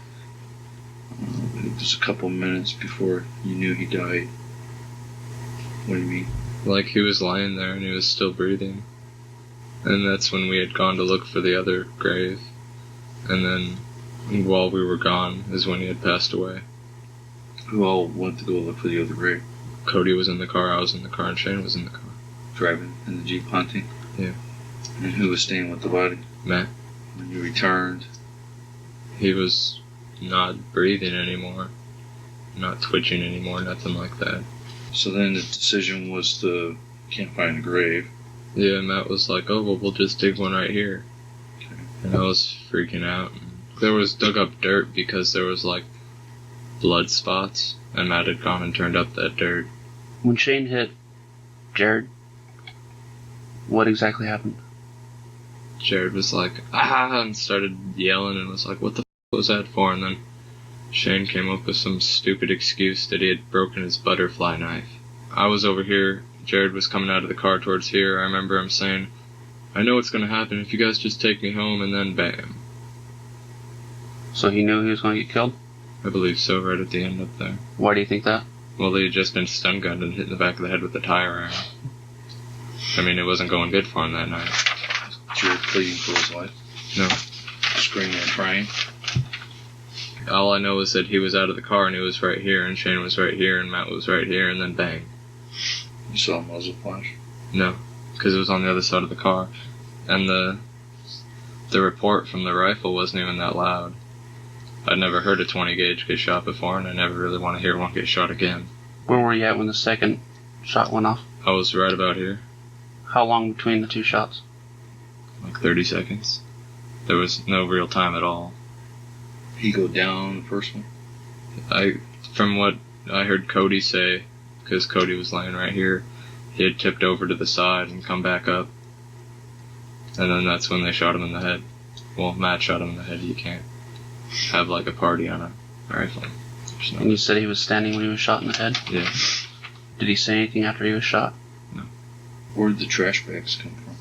[SPEAKER 5] was a couple minutes before you knew he died. What do you mean?
[SPEAKER 2] Like, he was lying there and he was still breathing. And that's when we had gone to look for the other grave. And then, while we were gone, is when he had passed away.
[SPEAKER 5] Who all went to go look for the other grave?
[SPEAKER 2] Cody was in the car, I was in the car, and Shane was in the car.
[SPEAKER 5] Driving in the Jeep hunting?
[SPEAKER 2] Yeah.
[SPEAKER 5] And who was staying with the body?
[SPEAKER 2] Matt.
[SPEAKER 5] When you returned?
[SPEAKER 2] He was not breathing anymore. Not twitching anymore, nothing like that.
[SPEAKER 5] So then the decision was to can't find a grave.
[SPEAKER 2] Yeah, Matt was like, oh, well, we'll just dig one right here.
[SPEAKER 5] Okay.
[SPEAKER 2] And I was freaking out. There was dug up dirt because there was, like, blood spots, and Matt had gone and turned up that dirt.
[SPEAKER 4] When Shane hit Jared, what exactly happened?
[SPEAKER 2] Jared was like, ah, and started yelling and was like, what the f*** was that for? And then Shane came up with some stupid excuse that he had broken his butterfly knife. I was over here, Jared was coming out of the car towards here. I remember him saying, I know what's going to happen if you guys just take me home, and then bam.
[SPEAKER 4] So he knew he was going to get killed?
[SPEAKER 2] I believe so, right at the end up there.
[SPEAKER 4] Why do you think that?
[SPEAKER 2] Well, they had just been stun gunned and hit in the back of the head with a tire iron. I mean, it wasn't going good for him that night.
[SPEAKER 5] Jared pleading for his life?
[SPEAKER 2] No.
[SPEAKER 5] Screaming and crying?
[SPEAKER 2] All I know is that he was out of the car and he was right here, and Shane was right here, and Matt was right here, and then bang.
[SPEAKER 5] You saw a muzzle flash?
[SPEAKER 2] No, because it was on the other side of the car. And the report from the rifle wasn't even that loud. I'd never heard a 20 gauge get shot before, and I never really want to hear one get shot again.
[SPEAKER 4] Where were you at when the second shot went off?
[SPEAKER 2] I was right about here.
[SPEAKER 4] How long between the two shots?
[SPEAKER 2] Like 30 seconds. There was no real time at all.
[SPEAKER 5] He go down the first one?
[SPEAKER 2] From what I heard Cody say, because Cody was laying right here, he had tipped over to the side and come back up. And then that's when they shot him in the head. Well, Matt shot him in the head. You can't have like a party on a rifle.
[SPEAKER 4] And you said he was standing when he was shot in the head?
[SPEAKER 2] Yeah.
[SPEAKER 4] Did he say anything after he was shot?
[SPEAKER 2] No.
[SPEAKER 5] Where did the trash bags come from?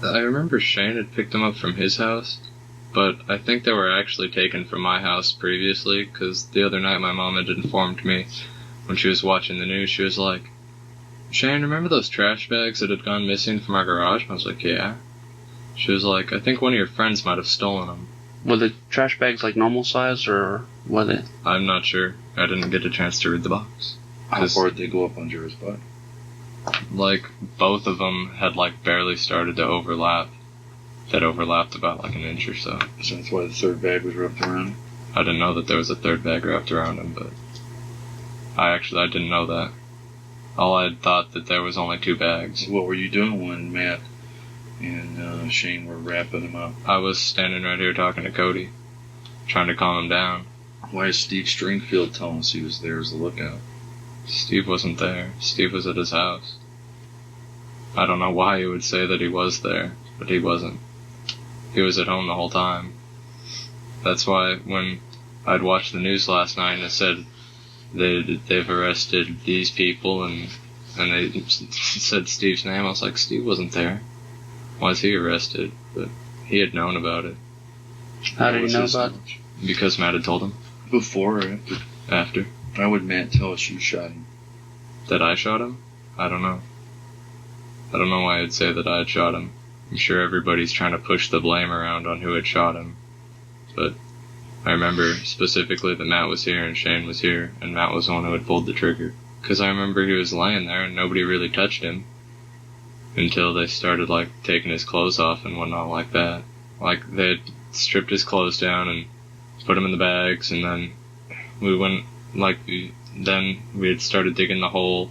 [SPEAKER 2] I remember Shane had picked them up from his house, but I think they were actually taken from my house previously, because the other night my mom had informed me when she was watching the news, she was like, Shane, remember those trash bags that had gone missing from our garage? And I was like, yeah. She was like, I think one of your friends might have stolen them.
[SPEAKER 4] Were the trash bags like normal size, or were they?
[SPEAKER 2] I'm not sure. I didn't get a chance to read the box.
[SPEAKER 5] How far did they go up under his butt?
[SPEAKER 2] Like, both of them had like barely started to overlap. That overlapped about like an inch or so.
[SPEAKER 5] So that's why the third bag was wrapped around him?
[SPEAKER 2] I didn't know that there was a third bag wrapped around him, but I didn't know that. All I had thought that there was only 2 bags.
[SPEAKER 5] What were you doing when Matt and Shane were wrapping him up?
[SPEAKER 2] I was standing right here talking to Cody, trying to calm him down.
[SPEAKER 5] Why is Steve Stringfield telling us he was there as a lookout?
[SPEAKER 2] Steve wasn't there. Steve was at his house. I don't know why he would say that he was there, but he wasn't. He was at home the whole time. That's why when I'd watched the news last night and it said they've arrested these people and they said Steve's name, I was like, Steve wasn't there. Why is he arrested? But he had known about it.
[SPEAKER 4] How did he know about it?
[SPEAKER 2] Because Matt had told him.
[SPEAKER 5] Before or after?
[SPEAKER 2] After.
[SPEAKER 5] Why would Matt tell us you shot him?
[SPEAKER 2] That I shot him? I don't know. I don't know why I'd say that I had shot him. I'm sure everybody's trying to push the blame around on who had shot him. But I remember specifically that Matt was here and Shane was here, and Matt was the one who had pulled the trigger. Because I remember he was laying there and nobody really touched him until they started, like, taking his clothes off and whatnot like that. Like, they had stripped his clothes down and put him in the bags, and then we went, like, then we had started digging the hole,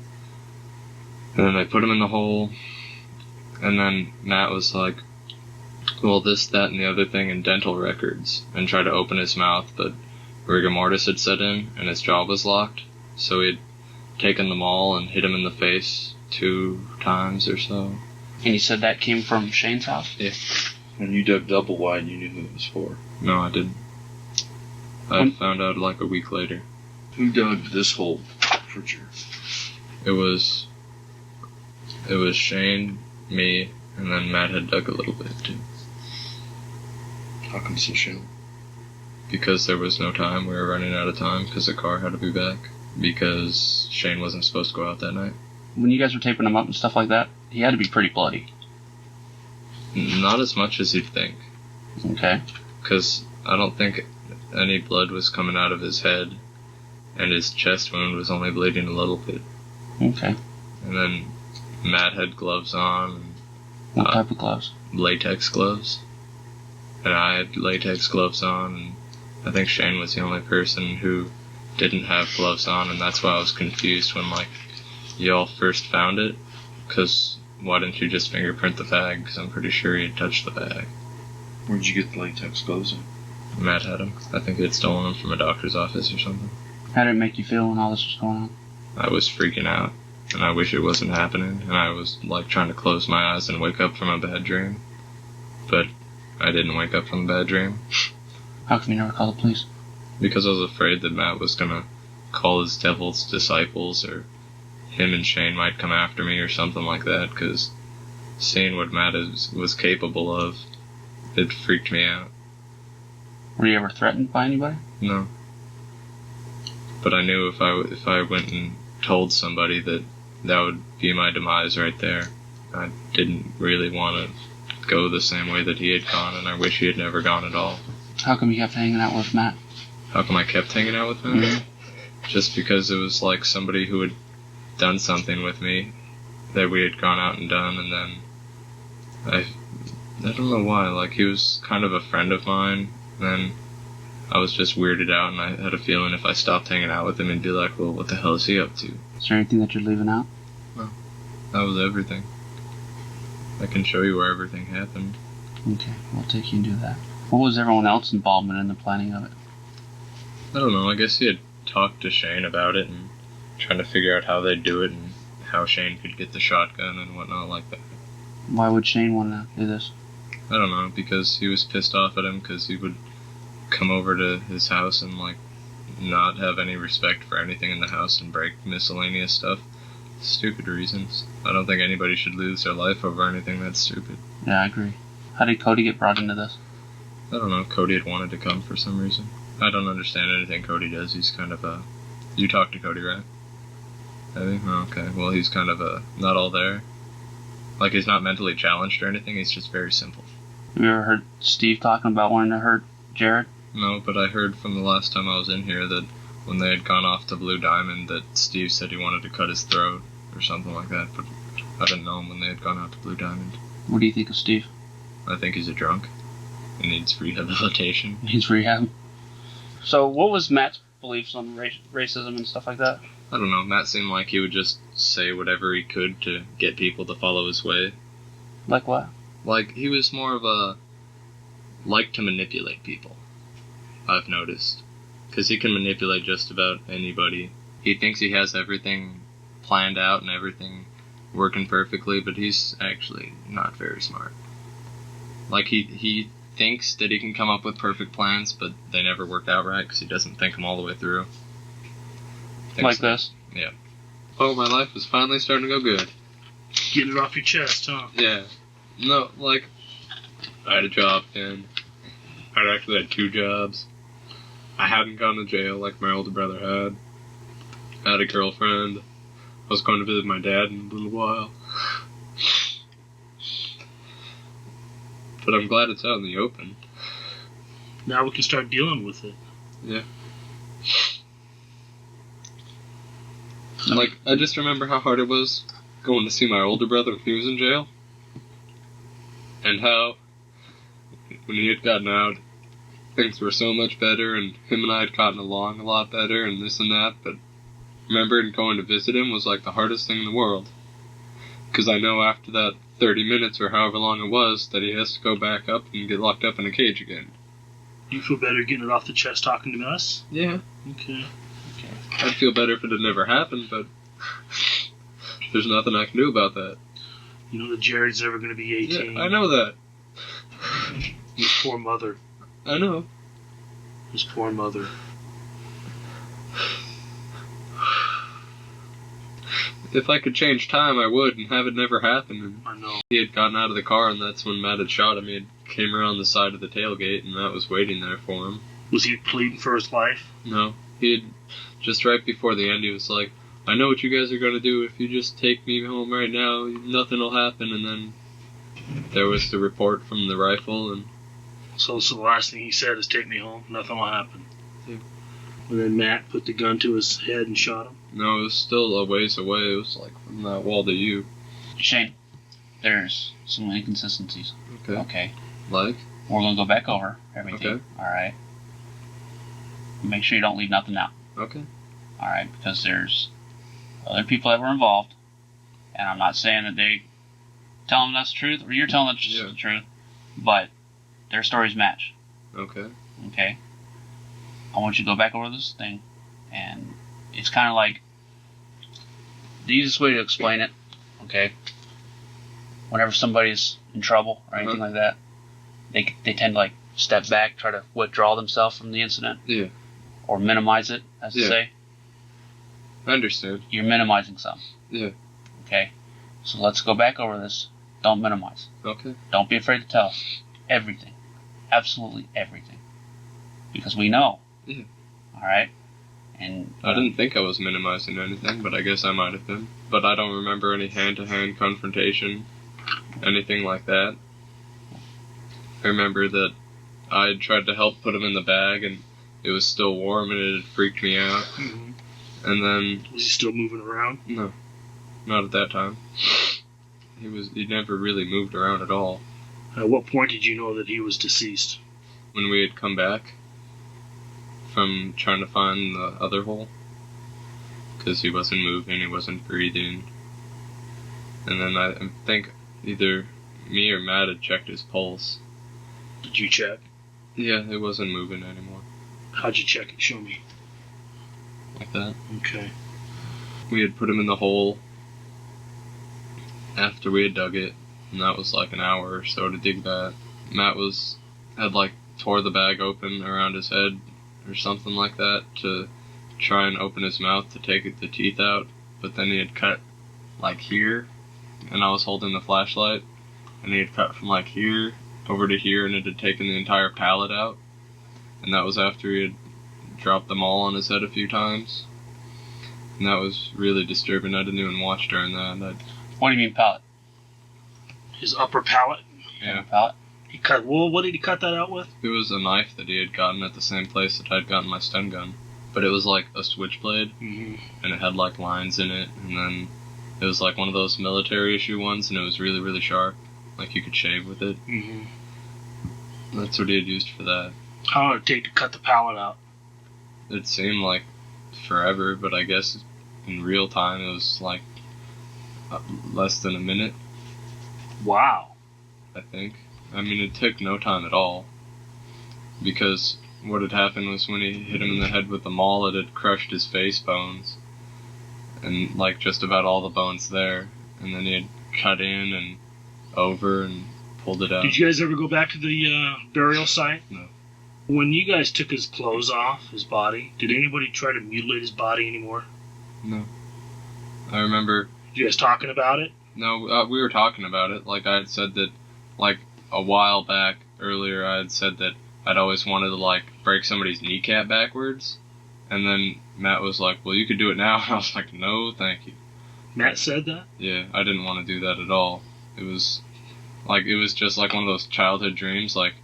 [SPEAKER 2] and then they put him in the hole, and then Matt was like, well, this, that, and the other thing in dental records, and tried to open his mouth, but rigor mortis had set in, and his jaw was locked, so he had taken them all and hit him in the face 2 times or so.
[SPEAKER 4] And you said that came from Shane's house?
[SPEAKER 2] Yeah.
[SPEAKER 5] When you dug double wide, you knew who it was for.
[SPEAKER 2] No, I didn't. I found out like a week later.
[SPEAKER 5] Who dug this hole for Jared?
[SPEAKER 2] It was Shane, me, and then Matt had dug a little bit too.
[SPEAKER 5] How come so shallow?
[SPEAKER 2] Because there was no time. We were running out of time because the car had to be back. Because Shane wasn't supposed to go out that night.
[SPEAKER 4] When you guys were taping him up and stuff like that, he had to be pretty bloody.
[SPEAKER 2] Not as much as you'd think.
[SPEAKER 4] Okay.
[SPEAKER 2] Because I don't think any blood was coming out of his head, and his chest wound was only bleeding a little bit.
[SPEAKER 4] Okay.
[SPEAKER 2] And then Matt had gloves on. And,
[SPEAKER 4] what type of gloves?
[SPEAKER 2] Latex gloves. And I had latex gloves on, and I think Shane was the only person who didn't have gloves on, and that's why I was confused when, like, y'all first found it. Because why didn't you just fingerprint the bag? Because I'm pretty sure he had touched the bag.
[SPEAKER 5] Where'd you get the latex gloves on?
[SPEAKER 2] Matt had them. I think he had stolen them from a doctor's office or something.
[SPEAKER 4] How did it make you feel when all this was going on?
[SPEAKER 2] I was freaking out, and I wish it wasn't happening, and I was, like, trying to close my eyes and wake up from a bad dream. But I didn't wake up from a bad dream.
[SPEAKER 4] How come you never called the police?
[SPEAKER 2] Because I was afraid that Matt was gonna call his devil's disciples, or him and Shane might come after me or something like that, because seeing what Matt was capable of, it freaked me out.
[SPEAKER 4] Were you ever threatened by anybody?
[SPEAKER 2] No. But I knew if I went and told somebody that would be my demise right there. I didn't really want to go the same way that he had gone, and I wish he had never gone at all.
[SPEAKER 4] How come you kept hanging out with Matt?
[SPEAKER 2] How come I kept hanging out with him?
[SPEAKER 4] Mm-hmm.
[SPEAKER 2] Just because it was like somebody who had done something with me that we had gone out and done, and then I don't know why, like, he was kind of a friend of mine, and then I was just weirded out, and I had a feeling if I stopped hanging out with him, he'd be like, well, what the hell is he up to?
[SPEAKER 4] Is there anything that you're leaving out?
[SPEAKER 2] No. That was everything. I can show you where everything happened.
[SPEAKER 4] Okay, we'll take you and do that. What was everyone else's involvement in the planning of it?
[SPEAKER 2] I don't know, I guess he had talked to Shane about it, and trying to figure out how they'd do it, and how Shane could get the shotgun and whatnot like that.
[SPEAKER 4] Why would Shane want to do this?
[SPEAKER 2] I don't know, because he was pissed off at him because he would come over to his house and, like, not have any respect for anything in the house and break miscellaneous stuff. Stupid reasons. I don't think anybody should lose their life over anything that's stupid.
[SPEAKER 4] Yeah, I agree. How did Cody get brought into this?
[SPEAKER 2] I don't know, Cody had wanted to come for some reason. I don't understand anything Cody does. He's kind of a... You talked to Cody, right? Have you? Oh, okay. Well, he's kind of a... Not all there. Like, he's not mentally challenged or anything, he's just very simple.
[SPEAKER 4] Have you ever heard Steve talking about wanting to hurt Jared?
[SPEAKER 2] No, but I heard from the last time I was in here that when they had gone off to Blue Diamond that Steve said he wanted to cut his throat or something like that, but I didn't know him when they had gone out to Blue Diamond.
[SPEAKER 4] What do you think of Steve?
[SPEAKER 2] I think he's a drunk. He needs rehabilitation.
[SPEAKER 4] Needs rehab. So what was Matt's beliefs on racism and stuff like that?
[SPEAKER 2] I don't know, Matt seemed like he would just say whatever he could to get people to follow his way.
[SPEAKER 4] Like what?
[SPEAKER 2] Like, he was more of a... like to manipulate people, I've noticed. Because he can manipulate just about anybody. He thinks he has everything planned out and everything working perfectly, but he's actually not very smart. Like, he thinks that he can come up with perfect plans, but they never work out right because he doesn't think them all the way through.
[SPEAKER 4] Like this?
[SPEAKER 2] Yeah. Oh, my life is finally starting to go good.
[SPEAKER 3] Getting it off your chest, huh?
[SPEAKER 2] Yeah. No, like, I had a job, and I'd actually had 2 jobs. I hadn't gone to jail like my older brother had. I had a girlfriend. I was going to visit my dad in a little while. But I'm glad it's out in the open.
[SPEAKER 3] Now we can start dealing with it.
[SPEAKER 2] Yeah. Like, I just remember how hard it was going to see my older brother when he was in jail. And how, when he had gotten out, things were so much better, and him and I had gotten along a lot better, and this and that, but remembering going to visit him was like the hardest thing in the world. Because I know after that 30 minutes or however long it was, that he has to go back up and get locked up in a cage again.
[SPEAKER 3] Do you feel better getting it off the chest talking to us?
[SPEAKER 2] Yeah.
[SPEAKER 3] Okay.
[SPEAKER 2] I'd feel better if it had never happened, but there's nothing I can do about that.
[SPEAKER 3] You know that Jared's never going to be 18.
[SPEAKER 2] Yeah, I know that.
[SPEAKER 3] His poor mother.
[SPEAKER 2] I know.
[SPEAKER 3] His poor mother.
[SPEAKER 2] If I could change time, I would, and have it never happen. And
[SPEAKER 3] I know.
[SPEAKER 2] he had gotten out of the car, and that's when Matt had shot him. He had came around the side of the tailgate, and Matt was waiting there for him.
[SPEAKER 3] Was he pleading for his life?
[SPEAKER 2] No. He had, just right before the end, he was like, I know what you guys are going to do. If you just take me home right now, nothing will happen. And then there was the report from the rifle, and...
[SPEAKER 3] So the last thing he said is, take me home, nothing will happen.
[SPEAKER 2] Yeah.
[SPEAKER 3] And then Matt put the gun to his head and shot him?
[SPEAKER 2] No, it was still a ways away. It was like from that wall to you.
[SPEAKER 4] Shane, there's some inconsistencies.
[SPEAKER 2] Okay.
[SPEAKER 4] Okay.
[SPEAKER 2] Like?
[SPEAKER 4] We're going to go back over everything.
[SPEAKER 2] Okay.
[SPEAKER 4] Alright. Make sure you don't leave nothing out.
[SPEAKER 2] Okay.
[SPEAKER 4] Alright, because there's other people that were involved, and I'm not saying that they telling us the truth, or you're telling us the truth, but their stories match.
[SPEAKER 2] Okay.
[SPEAKER 4] Okay? I want you to go back over this thing, and it's kind of like the easiest way to explain it, okay? Whenever somebody's in trouble or anything like that, they tend to like step back, try to withdraw themselves from the incident.
[SPEAKER 2] Yeah.
[SPEAKER 4] Or minimize it, as to say.
[SPEAKER 2] I understand.
[SPEAKER 4] You're minimizing something.
[SPEAKER 2] Yeah.
[SPEAKER 4] Okay? So let's go back over this. Don't minimize.
[SPEAKER 2] Okay.
[SPEAKER 4] Don't be afraid to tell us everything. Absolutely everything. Because we know.
[SPEAKER 2] Yeah.
[SPEAKER 4] Alright? And
[SPEAKER 2] I didn't think I was minimizing anything, but I guess I might have been. But I don't remember any hand-to-hand confrontation, anything like that. I remember that I had tried to help put him in the bag, and it was still warm, and it had freaked me out.
[SPEAKER 3] Mm-hmm.
[SPEAKER 2] And then...
[SPEAKER 3] Was he still moving around?
[SPEAKER 2] No. Not at that time. He never really moved around at all.
[SPEAKER 3] At what point did you know that he was deceased?
[SPEAKER 2] When we had come back from trying to find the other hole. Because he wasn't moving, he wasn't breathing. And then I think either me or Matt had checked his pulse.
[SPEAKER 3] Did you check?
[SPEAKER 2] Yeah, it wasn't moving anymore.
[SPEAKER 3] How'd you check it? Show me.
[SPEAKER 2] Like that.
[SPEAKER 3] Okay.
[SPEAKER 2] We had put him in the hole after we had dug it, and that was like an hour or so to dig that. Matt had like tore the bag open around his head or something like that to try and open his mouth to take the teeth out, but then he had cut like here, and I was holding the flashlight, and he had cut from like here over to here, and it had taken the entire palate out, and that was after he had dropped them all on his head a few times, and that was really disturbing. I didn't even watch during that.
[SPEAKER 4] What do you mean palate?
[SPEAKER 3] His upper palate?
[SPEAKER 2] Yeah.
[SPEAKER 4] Upper palate?
[SPEAKER 3] He cut, well, what did he cut that out with?
[SPEAKER 2] It was a knife that he had gotten at the same place that I'd gotten my stun gun. But it was like a switchblade, and it had like lines in it, and then it was like one of those military issue ones, and it was really, really sharp. Like you could shave with it. That's what he had used for that.
[SPEAKER 3] How long did it take to cut the palate out?
[SPEAKER 2] It seemed like forever, but I guess in real time it was like less than a minute.
[SPEAKER 3] Wow.
[SPEAKER 2] I think. I mean, it took no time at all. Because what had happened was when he hit him in the head with the maul, it had crushed his face bones. And, like, just about all the bones there. And then he had cut in and over and pulled it out.
[SPEAKER 3] Did you guys ever go back to the burial site?
[SPEAKER 2] No.
[SPEAKER 3] When you guys took his clothes off, his body, did anybody try to mutilate his body anymore?
[SPEAKER 2] No. I remember...
[SPEAKER 3] You guys talking about it?
[SPEAKER 2] No, we were talking about it. Like, I had said that, like, a while back, earlier, I had said that I'd always wanted to, like, break somebody's kneecap backwards. And then Matt was like, well, you could do it now. And I was like, no, thank you.
[SPEAKER 3] Matt said that?
[SPEAKER 2] Yeah, I didn't want to do that at all. It was just like one of those childhood dreams. Like,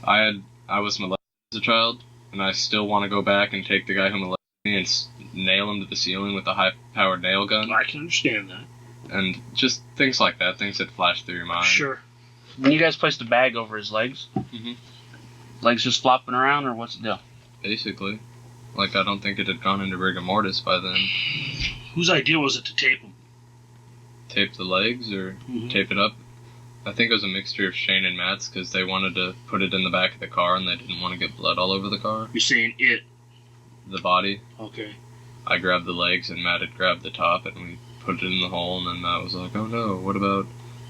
[SPEAKER 2] I was molested as a child, and I still want to go back and take the guy who molested me and nail him to the ceiling with a high-powered nail gun.
[SPEAKER 3] I can understand that.
[SPEAKER 2] And just things like that, things that flash through your mind.
[SPEAKER 3] Sure.
[SPEAKER 4] When you guys placed the bag over his legs, legs just flopping around, or what's the deal?
[SPEAKER 2] Basically. Like, I don't think it had gone into rigor mortis by then.
[SPEAKER 3] Whose idea was it to tape him?
[SPEAKER 2] Tape the legs, or tape it up? I think it was a mixture of Shane and Matt's, because they wanted to put it in the back of the car, and they didn't want to get blood all over the car.
[SPEAKER 3] You're saying it?
[SPEAKER 2] The body.
[SPEAKER 3] Okay.
[SPEAKER 2] I grabbed the legs, and Matt had grabbed the top, and we put it in the hole, and then Matt was like, oh no, what about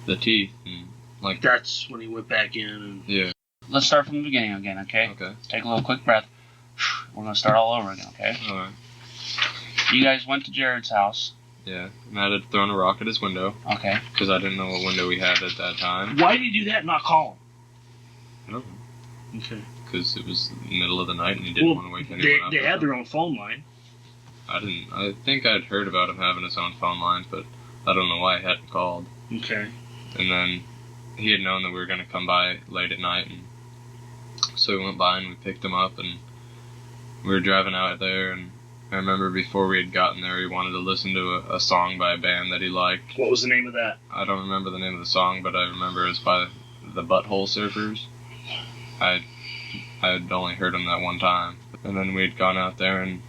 [SPEAKER 2] the teeth? And, like,
[SPEAKER 3] that's when he went back in. And...
[SPEAKER 2] Yeah.
[SPEAKER 4] Let's start from the beginning again, okay?
[SPEAKER 2] Okay.
[SPEAKER 4] Take a little quick breath. We're going to start all over again, okay?
[SPEAKER 2] Alright.
[SPEAKER 4] You guys went to Jared's house,
[SPEAKER 2] Yeah, Matt had thrown a rock at his window.
[SPEAKER 4] Okay.
[SPEAKER 2] Because I didn't know what window we had at that time.
[SPEAKER 3] Why did you do that and not call him?
[SPEAKER 2] I don't know.
[SPEAKER 3] Okay.
[SPEAKER 2] Because it was the middle of the night and he didn't want to wake anyone up.
[SPEAKER 3] They had their own phone line.
[SPEAKER 2] I think I'd heard about him having his own phone line, but I don't know why I hadn't called.
[SPEAKER 3] Okay.
[SPEAKER 2] And then he had known that we were going to come by late at night, and so we went by and we picked him up, and we were driving out there, and I remember before we had gotten there, he wanted to listen to a song by a band that he liked.
[SPEAKER 3] What was the name of that?
[SPEAKER 2] I don't remember the name of the song, but I remember it was by the Butthole Surfers. I had only heard them that one time. And then we'd gone out there and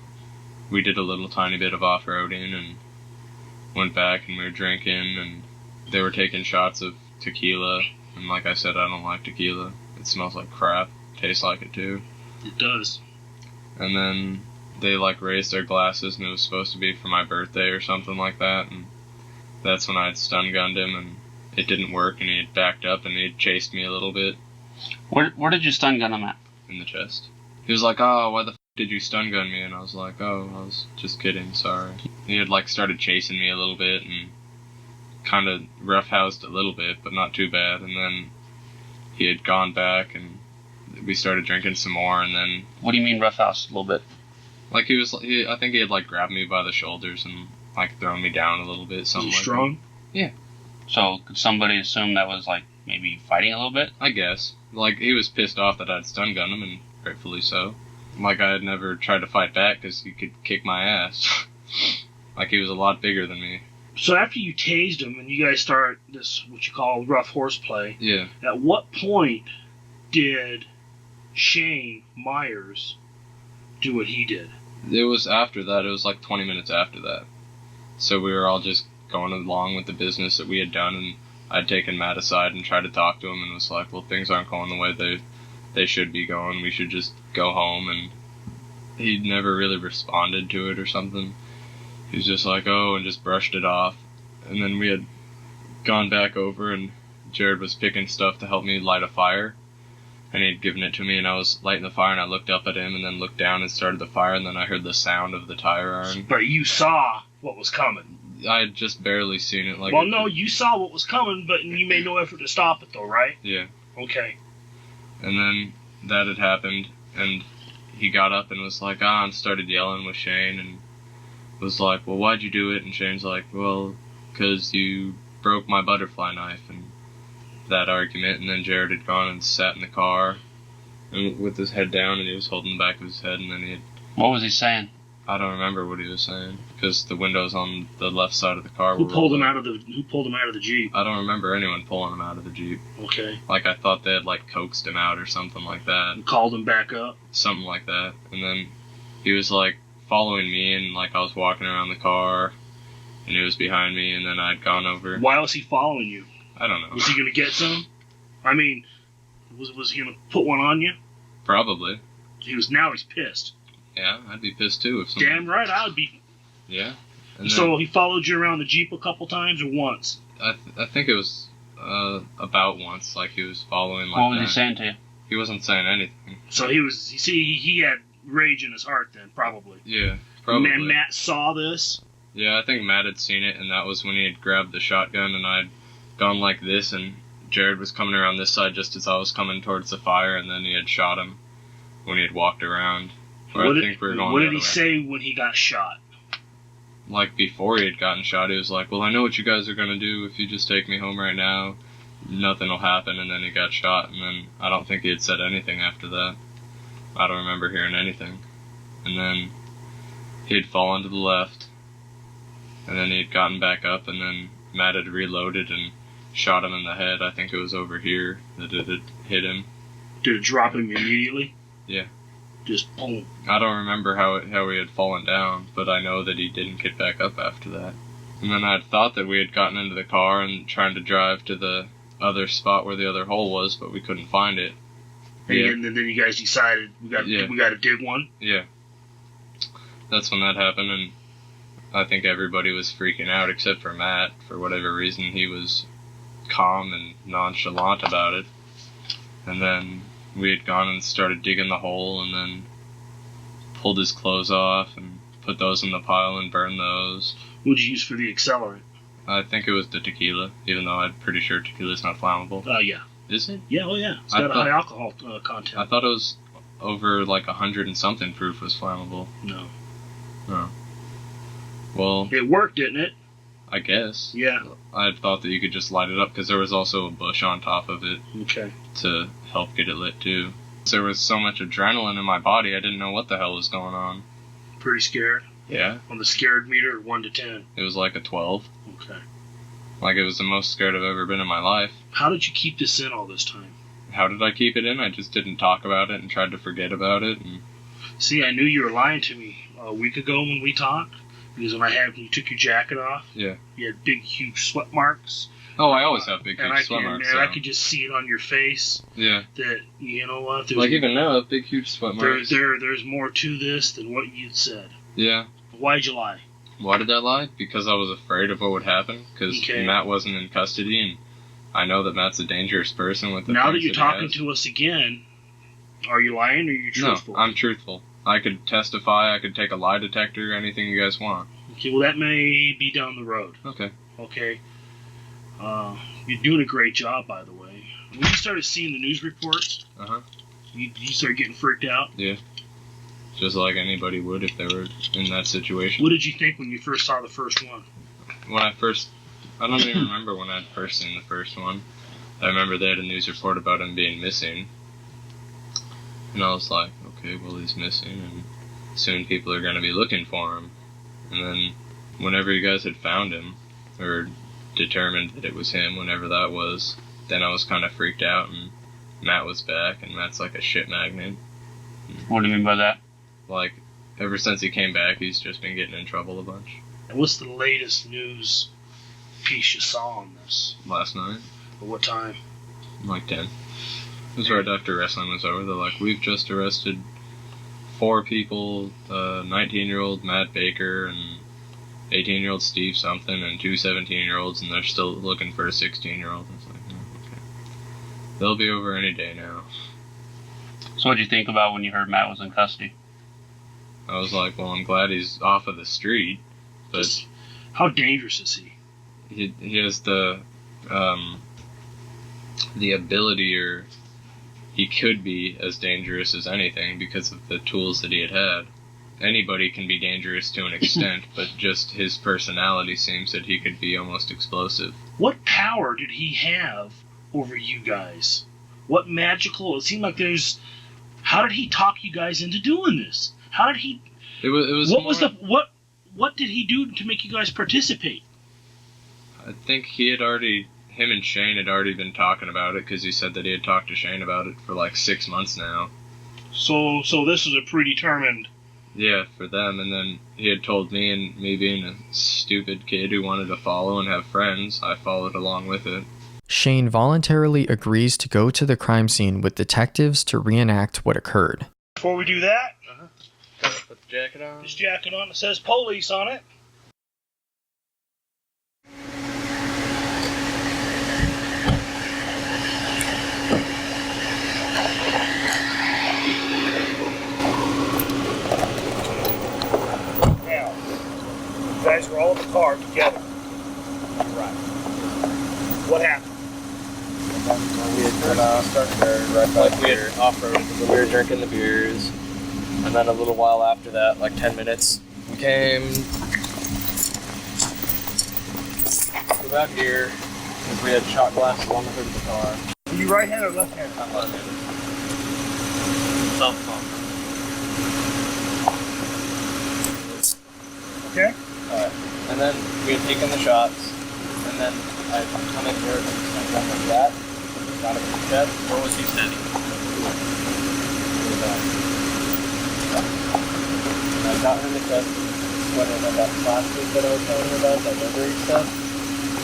[SPEAKER 2] we did a little tiny bit of off-roading and went back and we were drinking and they were taking shots of tequila. And like I said, I don't like tequila. It smells like crap. Tastes like it too.
[SPEAKER 3] It does.
[SPEAKER 2] And then they like raised their glasses and it was supposed to be for my birthday or something like that. And that's when I had stun gunned him and it didn't work and he had backed up and he had chased me a little bit.
[SPEAKER 4] Where did you stun gun him at?
[SPEAKER 2] In the chest. He was like, "Oh, why the f*** did you stun gun me?" And I was like, "Oh, I was just kidding, sorry." He had like started chasing me a little bit and kind of roughhoused a little bit, but not too bad. And then he had gone back and we started drinking some more. And then
[SPEAKER 4] What do you mean roughhouse a little bit?
[SPEAKER 2] like I think he had like grabbed me by the shoulders and like thrown me down a little bit. Something
[SPEAKER 3] Was he
[SPEAKER 2] like
[SPEAKER 3] strong?
[SPEAKER 2] That. Yeah.
[SPEAKER 4] So could somebody assume that was like maybe fighting a little bit?
[SPEAKER 2] I guess. Like, he was pissed off that I'd stun gunned him, and rightfully so. Like, I had never tried to fight back because he could kick my ass. Like, he was a lot bigger than me.
[SPEAKER 3] So after you tased him and you guys start this, what you call rough horseplay,
[SPEAKER 2] Yeah.
[SPEAKER 3] at what point did Shane Myers do what he did?
[SPEAKER 2] It was after that. It was like 20 minutes after that. So we were all just going along with the business that we had done, and I'd taken Matt aside and tried to talk to him and was like, well, things aren't going the way they should be going. We should just go home. And he never really responded to it or something. He was just like, oh, and just brushed it off. And then we had gone back over and Jared was picking stuff to help me light a fire. And he'd given it to me and I was lighting the fire and I looked up at him and then looked down and started the fire and then I heard the sound of the tire iron.
[SPEAKER 3] But you saw what was coming.
[SPEAKER 2] I had just barely seen it. Like,
[SPEAKER 3] well, no, you saw what was coming, but you made no effort to stop it, though, right?
[SPEAKER 2] Yeah.
[SPEAKER 3] Okay.
[SPEAKER 2] And then that had happened, and he got up and was like, and started yelling with Shane, and was like, well, why'd you do it? And Shane's like, well, because you broke my butterfly knife, and that argument. And then Jared had gone and sat in the car and with his head down, and he was holding the back of his head, and then he had...
[SPEAKER 4] What was he saying?
[SPEAKER 2] I don't remember what he was saying because the windows on the left side of the car
[SPEAKER 3] Who
[SPEAKER 2] were
[SPEAKER 3] pulled him
[SPEAKER 2] rolled
[SPEAKER 3] out of the Jeep?
[SPEAKER 2] I don't remember anyone pulling him out of the Jeep.
[SPEAKER 3] Okay.
[SPEAKER 2] Like, I thought they had, like, coaxed him out or something like that.
[SPEAKER 3] And called him back up.
[SPEAKER 2] Something like that. And then he was, like, following me, and, like, I was walking around the car, and he was behind me, and then I'd gone over.
[SPEAKER 3] Why was he following you?
[SPEAKER 2] I don't know.
[SPEAKER 3] Was he going to get some? I mean, was he going to put one on you?
[SPEAKER 2] Probably.
[SPEAKER 3] Now he's pissed.
[SPEAKER 2] Yeah, I'd be pissed, too. If someone...
[SPEAKER 3] Damn right, I would be.
[SPEAKER 2] Yeah. And
[SPEAKER 3] So he followed you around the Jeep a couple times or once?
[SPEAKER 2] I think it was about once, like, he was following, like,
[SPEAKER 4] What was he saying to you?
[SPEAKER 2] He wasn't saying anything.
[SPEAKER 3] So he had rage in his heart then, probably.
[SPEAKER 2] Yeah, probably.
[SPEAKER 3] And Matt saw this?
[SPEAKER 2] Yeah, I think Matt had seen it, and that was when he had grabbed the shotgun, and I'd gone like this, and Jared was coming around this side just as I was coming towards the fire, and then he had shot him when he had walked around.
[SPEAKER 3] What did he say when he got shot?
[SPEAKER 2] Like, before he had gotten shot, he was like, well, I know what you guys are going to do. If you just take me home right now, nothing will happen. And then he got shot, and then I don't think he had said anything after that. I don't remember hearing anything. And then he had fallen to the left, and then he had gotten back up, and then Matt had reloaded and shot him in the head. I think it was over here that it had hit him.
[SPEAKER 3] Did it drop him immediately?
[SPEAKER 2] Yeah.
[SPEAKER 3] Just boom.
[SPEAKER 2] I don't remember how he had fallen down, but I know that he didn't get back up after that. And then I had thought that we had gotten into the car and trying to drive to the other spot where the other hole was, but we couldn't find it.
[SPEAKER 3] And then you guys decided we got to dig one?
[SPEAKER 2] Yeah. That's when that happened, and I think everybody was freaking out except for Matt. For whatever reason, he was calm and nonchalant about it. And then we had gone and started digging the hole and then pulled his clothes off and put those in the pile and burned those.
[SPEAKER 3] What'd you use for the accelerant?
[SPEAKER 2] I think it was the tequila, even though I'm pretty sure tequila's not flammable.
[SPEAKER 3] Yeah.
[SPEAKER 2] Is it?
[SPEAKER 3] Yeah, oh yeah. It's got a high alcohol content.
[SPEAKER 2] I thought it was over like 100 and something proof was flammable.
[SPEAKER 3] No.
[SPEAKER 2] Oh. Well,
[SPEAKER 3] It worked, didn't it?
[SPEAKER 2] I guess.
[SPEAKER 3] Yeah.
[SPEAKER 2] I thought that you could just light it up because there was also a bush on top of it
[SPEAKER 3] Okay.
[SPEAKER 2] to help get it lit too. There was so much adrenaline in my body, I didn't know what the hell was going on.
[SPEAKER 3] Pretty scared?
[SPEAKER 2] Yeah.
[SPEAKER 3] On the scared meter, 1 to 10?
[SPEAKER 2] It was like a 12.
[SPEAKER 3] Okay.
[SPEAKER 2] Like it was the most scared I've ever been in my life.
[SPEAKER 3] How did you keep this in all this time?
[SPEAKER 2] How did I keep it in? I just didn't talk about it and tried to forget about it. And
[SPEAKER 3] See, I knew you were lying to me a week ago when we talked. Because when you took your jacket off,
[SPEAKER 2] yeah,
[SPEAKER 3] you had big, huge sweat marks.
[SPEAKER 2] Oh, I always have big,
[SPEAKER 3] and
[SPEAKER 2] huge sweat marks.
[SPEAKER 3] And I could just see it on your face.
[SPEAKER 2] Yeah.
[SPEAKER 3] That, you know what?
[SPEAKER 2] Like even now, big, huge sweat marks.
[SPEAKER 3] There's more to this than what you'd said.
[SPEAKER 2] Yeah.
[SPEAKER 3] Why'd you lie?
[SPEAKER 2] Why did I lie? Because I was afraid of what would happen. Because Matt wasn't in custody, and I know that Matt's a dangerous person with the
[SPEAKER 3] Now that you're talking to us again, are you lying or are you truthful?
[SPEAKER 2] No, I'm truthful. I could testify, I could take a lie detector, anything you guys want.
[SPEAKER 3] Okay, well that may be down the road.
[SPEAKER 2] Okay.
[SPEAKER 3] Okay. You're doing a great job, by the way. When you started seeing the news reports, you started getting freaked out?
[SPEAKER 2] Yeah. Just like anybody would if they were in that situation.
[SPEAKER 3] What did you think when you first saw the first one?
[SPEAKER 2] I don't even remember when I'd first seen the first one. I remember they had a news report about him being missing. And I was like, okay, well he's missing, and soon people are going to be looking for him. And then whenever you guys had found him, or determined that it was him, whenever that was, then I was kind of freaked out, and Matt was back, and Matt's like a shit magnet.
[SPEAKER 4] What do you mean by that?
[SPEAKER 2] Like, ever since he came back, he's just been getting in trouble a bunch.
[SPEAKER 3] And what's the latest news piece you saw on this?
[SPEAKER 2] Last night.
[SPEAKER 3] At what time?
[SPEAKER 2] Like 10. It was right after wrestling was over. They're like, we've just arrested 4 people, 19-year-old Matt Baker and 18-year-old Steve something and 2 17-year-olds, and they're still looking for a 16-year-old. It's like, oh, okay. They'll be over any day now.
[SPEAKER 4] So what did you think about when you heard Matt was in custody?
[SPEAKER 2] I was like, well, I'm glad he's off of the street, but...
[SPEAKER 3] How dangerous is he?
[SPEAKER 2] He has the ability, or he could be as dangerous as anything because of the tools that he had. Anybody can be dangerous to an extent, but just his personality seems that he could be almost explosive.
[SPEAKER 3] What power did he have over you guys? What magical... It seemed like there's... How did he talk you guys into doing this? How did he... What did he do to make you guys participate?
[SPEAKER 2] I think him and Shane had already been talking about it, because he said that he had talked to Shane about it for like 6 months now.
[SPEAKER 3] So this was a predetermined...
[SPEAKER 2] Yeah, for them, and then he had told me, and me being a stupid kid who wanted to follow and have friends, I followed along with it.
[SPEAKER 6] Shane voluntarily agrees to go to the crime scene with detectives to reenact what occurred.
[SPEAKER 3] Before we do that...
[SPEAKER 2] Put the jacket on.
[SPEAKER 3] This jacket on. It says police on it. Now, you guys were all in the car together. Right. What happened?
[SPEAKER 7] We had started there right by we had off-roaded, we were drinking the beers, and then a little while after that, like 10 minutes, we came about here, because we had shot glasses on the hood of the car.
[SPEAKER 3] Are you right-handed or left-handed?
[SPEAKER 7] I'm left-handed. Self-pump.
[SPEAKER 3] Okay.
[SPEAKER 7] Alright, and then we had taken the shots, and then I come in here and stand up like that. Got him in the chest.
[SPEAKER 4] Where was he standing?
[SPEAKER 7] And I got him in the chest when it had that plastic that I was telling you about, that memory stuff.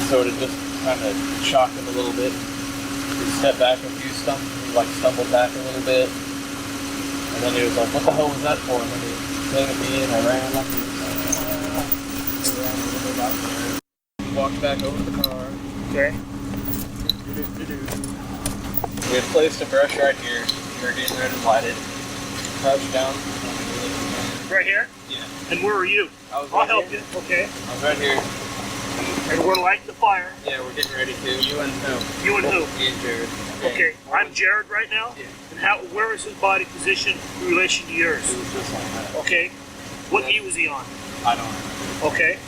[SPEAKER 7] So it had just kind of shocked him a little bit. He stepped back a few stumbles, he like stumbled back a little bit. And then he was like, what the hell was that for? And then he sang at me and I ran up and ran a little bit out there. Walked back over to the car.
[SPEAKER 3] Okay.
[SPEAKER 7] We had placed a brush right here. We were getting ready to light it. Crouched down.
[SPEAKER 3] Right here?
[SPEAKER 2] Yeah.
[SPEAKER 3] And where are you?
[SPEAKER 2] I was
[SPEAKER 3] I'll
[SPEAKER 2] right
[SPEAKER 3] help
[SPEAKER 2] here.
[SPEAKER 3] you. Okay.
[SPEAKER 2] I was right here.
[SPEAKER 3] And we're lighting the fire.
[SPEAKER 2] Yeah, we're getting ready to. You and who?
[SPEAKER 3] You and who?
[SPEAKER 2] Me and Jared.
[SPEAKER 3] Okay. I'm Jared right now.
[SPEAKER 2] Yeah.
[SPEAKER 3] And where is his body positioned in relation to yours?
[SPEAKER 2] It was just like that.
[SPEAKER 3] Okay. What knee was he on?
[SPEAKER 2] I don't know.
[SPEAKER 3] Okay.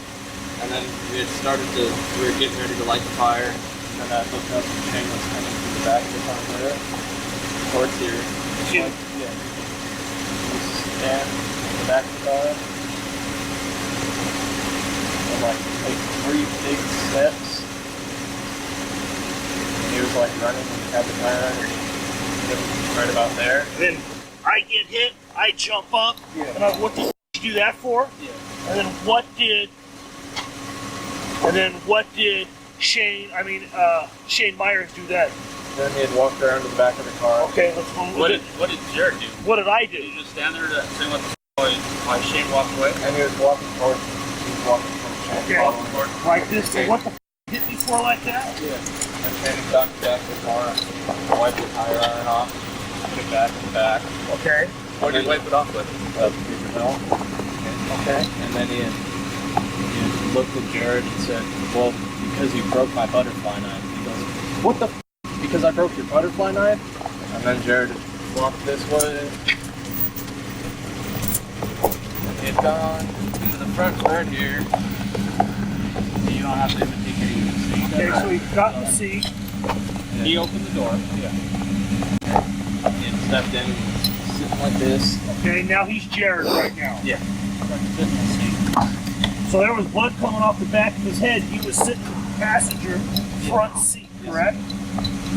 [SPEAKER 2] And then we were getting ready to light the fire. And then I looked up and Shane was coming through the back of the car there. Towards here.
[SPEAKER 3] You?
[SPEAKER 2] Like, yeah. He was stand in the back of the car. And like take 3 big steps. And he was like running and had the tire underneath him right about there.
[SPEAKER 3] And then I get hit, I jump up,
[SPEAKER 2] Yeah.
[SPEAKER 3] and what did you do that for?
[SPEAKER 2] Yeah.
[SPEAKER 3] And then what did Shane Myers do then?
[SPEAKER 2] Then he had walked around to the back of the car.
[SPEAKER 3] Okay, let's go.
[SPEAKER 4] What did Jared do?
[SPEAKER 3] What did I do?
[SPEAKER 4] Did you just stand there to say what the why Shane walked away?
[SPEAKER 2] And he was walking towards Shane.
[SPEAKER 3] Okay.
[SPEAKER 2] Following towards
[SPEAKER 3] Like this. So what the hit me for like that?
[SPEAKER 2] Yeah. And Shane ducked back the car, wiped the tire iron off, put it back in the back.
[SPEAKER 3] Okay.
[SPEAKER 2] What did you wipe it off with? Paper towel.
[SPEAKER 3] Okay.
[SPEAKER 2] And then he had looked at Jared and said, well, because you broke my butterfly knife. He goes, what the f? Because I broke your butterfly knife? And then Jared walked this way. And he had gone into the front right here.
[SPEAKER 4] You don't have to even take it easy.
[SPEAKER 3] Okay, so he got in the seat.
[SPEAKER 4] He opened the door.
[SPEAKER 2] Yeah. He had stepped in and was sitting like this.
[SPEAKER 3] Okay, now he's Jared right now.
[SPEAKER 2] Yeah.
[SPEAKER 3] So there was blood coming off the back of his head. He was sitting in the passenger front seat, correct?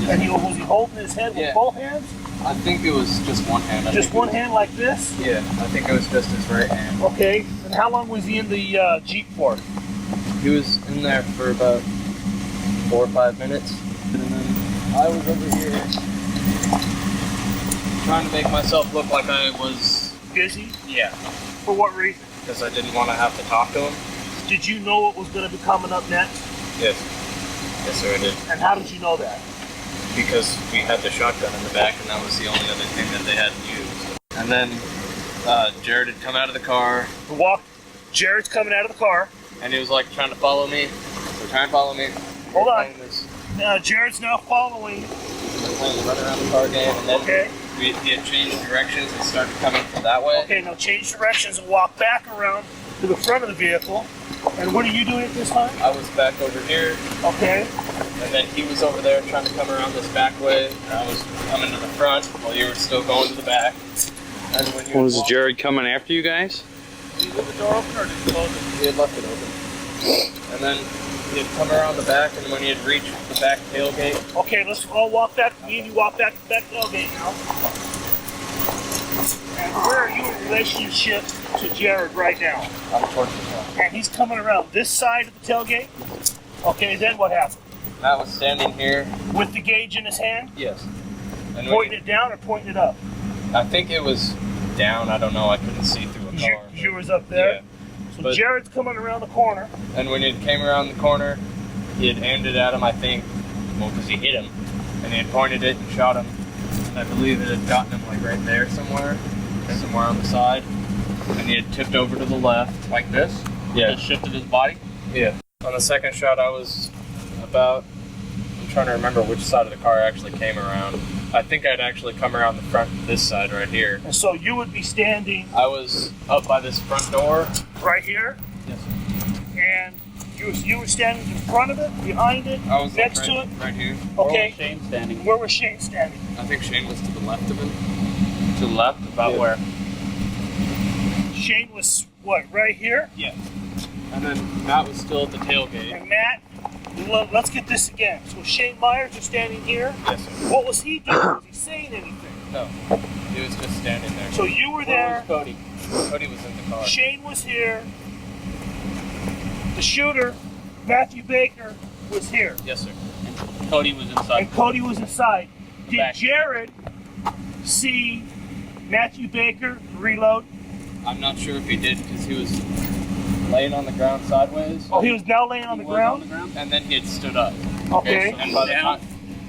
[SPEAKER 3] And was he holding his head with both hands?
[SPEAKER 2] I think it was just one hand.
[SPEAKER 3] Just one hand like this?
[SPEAKER 2] Yeah, I think it was just his right hand.
[SPEAKER 3] Okay, and how long was he in the Jeep for?
[SPEAKER 2] He was in there for about 4 or 5 minutes. And then I was over here trying to make myself look like I was...
[SPEAKER 3] Busy?
[SPEAKER 2] Yeah,
[SPEAKER 3] For what reason?
[SPEAKER 2] because I didn't want to have to talk to him.
[SPEAKER 3] Did you know what was going to be coming up next?
[SPEAKER 2] Yes. Yes, sir, I did.
[SPEAKER 3] And how did you know that?
[SPEAKER 2] Because we had the shotgun in the back, and that was the only other thing that they hadn't used. And then Jared had come out of the car,
[SPEAKER 3] Jared's coming out of the car.
[SPEAKER 2] and he was like trying to follow me. So try and follow me.
[SPEAKER 3] Hold on.
[SPEAKER 2] Playing this,
[SPEAKER 3] Now Jared's now following.
[SPEAKER 2] playing the run around the car game, and then
[SPEAKER 3] Okay.
[SPEAKER 2] he had changed directions and started coming from that way.
[SPEAKER 3] Okay, now change directions and walk back around to the front of the vehicle. And what are you doing at this time?
[SPEAKER 2] I was back over here,
[SPEAKER 3] Okay.
[SPEAKER 2] and then he was over there trying to come around this back way, and I was coming to the front while you were still going to the back. And when you
[SPEAKER 5] Was Jared coming after you guys?
[SPEAKER 2] Did you leave the door open or did you close it? He had left it open. And then he had come around the back, and when he had reached the back tailgate,
[SPEAKER 3] Okay, let's all walk back. Me and you walk back to the back tailgate now. And where are you in relationship to Jared right now?
[SPEAKER 2] I'm towards the front.
[SPEAKER 3] And he's coming around this side of the tailgate? Okay, then what happened?
[SPEAKER 2] Matt was standing here.
[SPEAKER 3] With the gauge in his hand?
[SPEAKER 2] Yes. And when
[SPEAKER 3] Pointing it down or pointing it up?
[SPEAKER 2] I think it was down. I don't know. I couldn't see through a car.
[SPEAKER 3] You was up there?
[SPEAKER 2] Yeah.
[SPEAKER 3] So
[SPEAKER 2] But-
[SPEAKER 3] Jared's coming around the corner.
[SPEAKER 2] And when he came around the corner, he had aimed it at him, I think, well, because he hit him. And he had pointed it and shot him. And I believe it had gotten him like right there somewhere on the side. And he had tipped over to the left.
[SPEAKER 4] Like this?
[SPEAKER 2] Yeah.
[SPEAKER 4] Just shifted his body?
[SPEAKER 2] Yeah. On the second shot, I was about, I'm trying to remember which side of the car I actually came around. I think I'd actually come around the front, this side right here.
[SPEAKER 3] And so you would be standing
[SPEAKER 2] I was up by this front door.
[SPEAKER 3] right here,
[SPEAKER 2] Yes, sir.
[SPEAKER 3] and you were standing in front of it, behind it,
[SPEAKER 2] I was
[SPEAKER 3] next
[SPEAKER 2] like,
[SPEAKER 3] to
[SPEAKER 2] right,
[SPEAKER 3] it.
[SPEAKER 2] right here.
[SPEAKER 3] Okay.
[SPEAKER 4] Shane standing.
[SPEAKER 3] Where was Shane standing?
[SPEAKER 2] I think Shane was to the left of him.
[SPEAKER 4] To the left? About
[SPEAKER 2] Yeah.
[SPEAKER 4] where?
[SPEAKER 3] Shane was what, right here?
[SPEAKER 2] Yeah. And then Matt was still at the tailgate.
[SPEAKER 3] And Matt, let's get this again. So Shane Myers is standing here.
[SPEAKER 2] Yes, sir.
[SPEAKER 3] What was he doing? Was he saying anything?
[SPEAKER 2] No, he was just standing there.
[SPEAKER 3] So you were there.
[SPEAKER 2] Where was Cody? Cody was in the car.
[SPEAKER 3] Shane was here. The shooter, Matthew Baker, was here.
[SPEAKER 2] Yes, sir.
[SPEAKER 4] And Cody was inside.
[SPEAKER 3] And Cody was inside. Did
[SPEAKER 4] Back.
[SPEAKER 3] Jared see Matthew Baker reload?
[SPEAKER 2] I'm not sure if he did because he was laying on the ground sideways.
[SPEAKER 3] Oh, he was now laying on the ground?
[SPEAKER 2] And then he had stood up.
[SPEAKER 3] Okay.
[SPEAKER 2] And by the
[SPEAKER 4] Down.
[SPEAKER 2] time,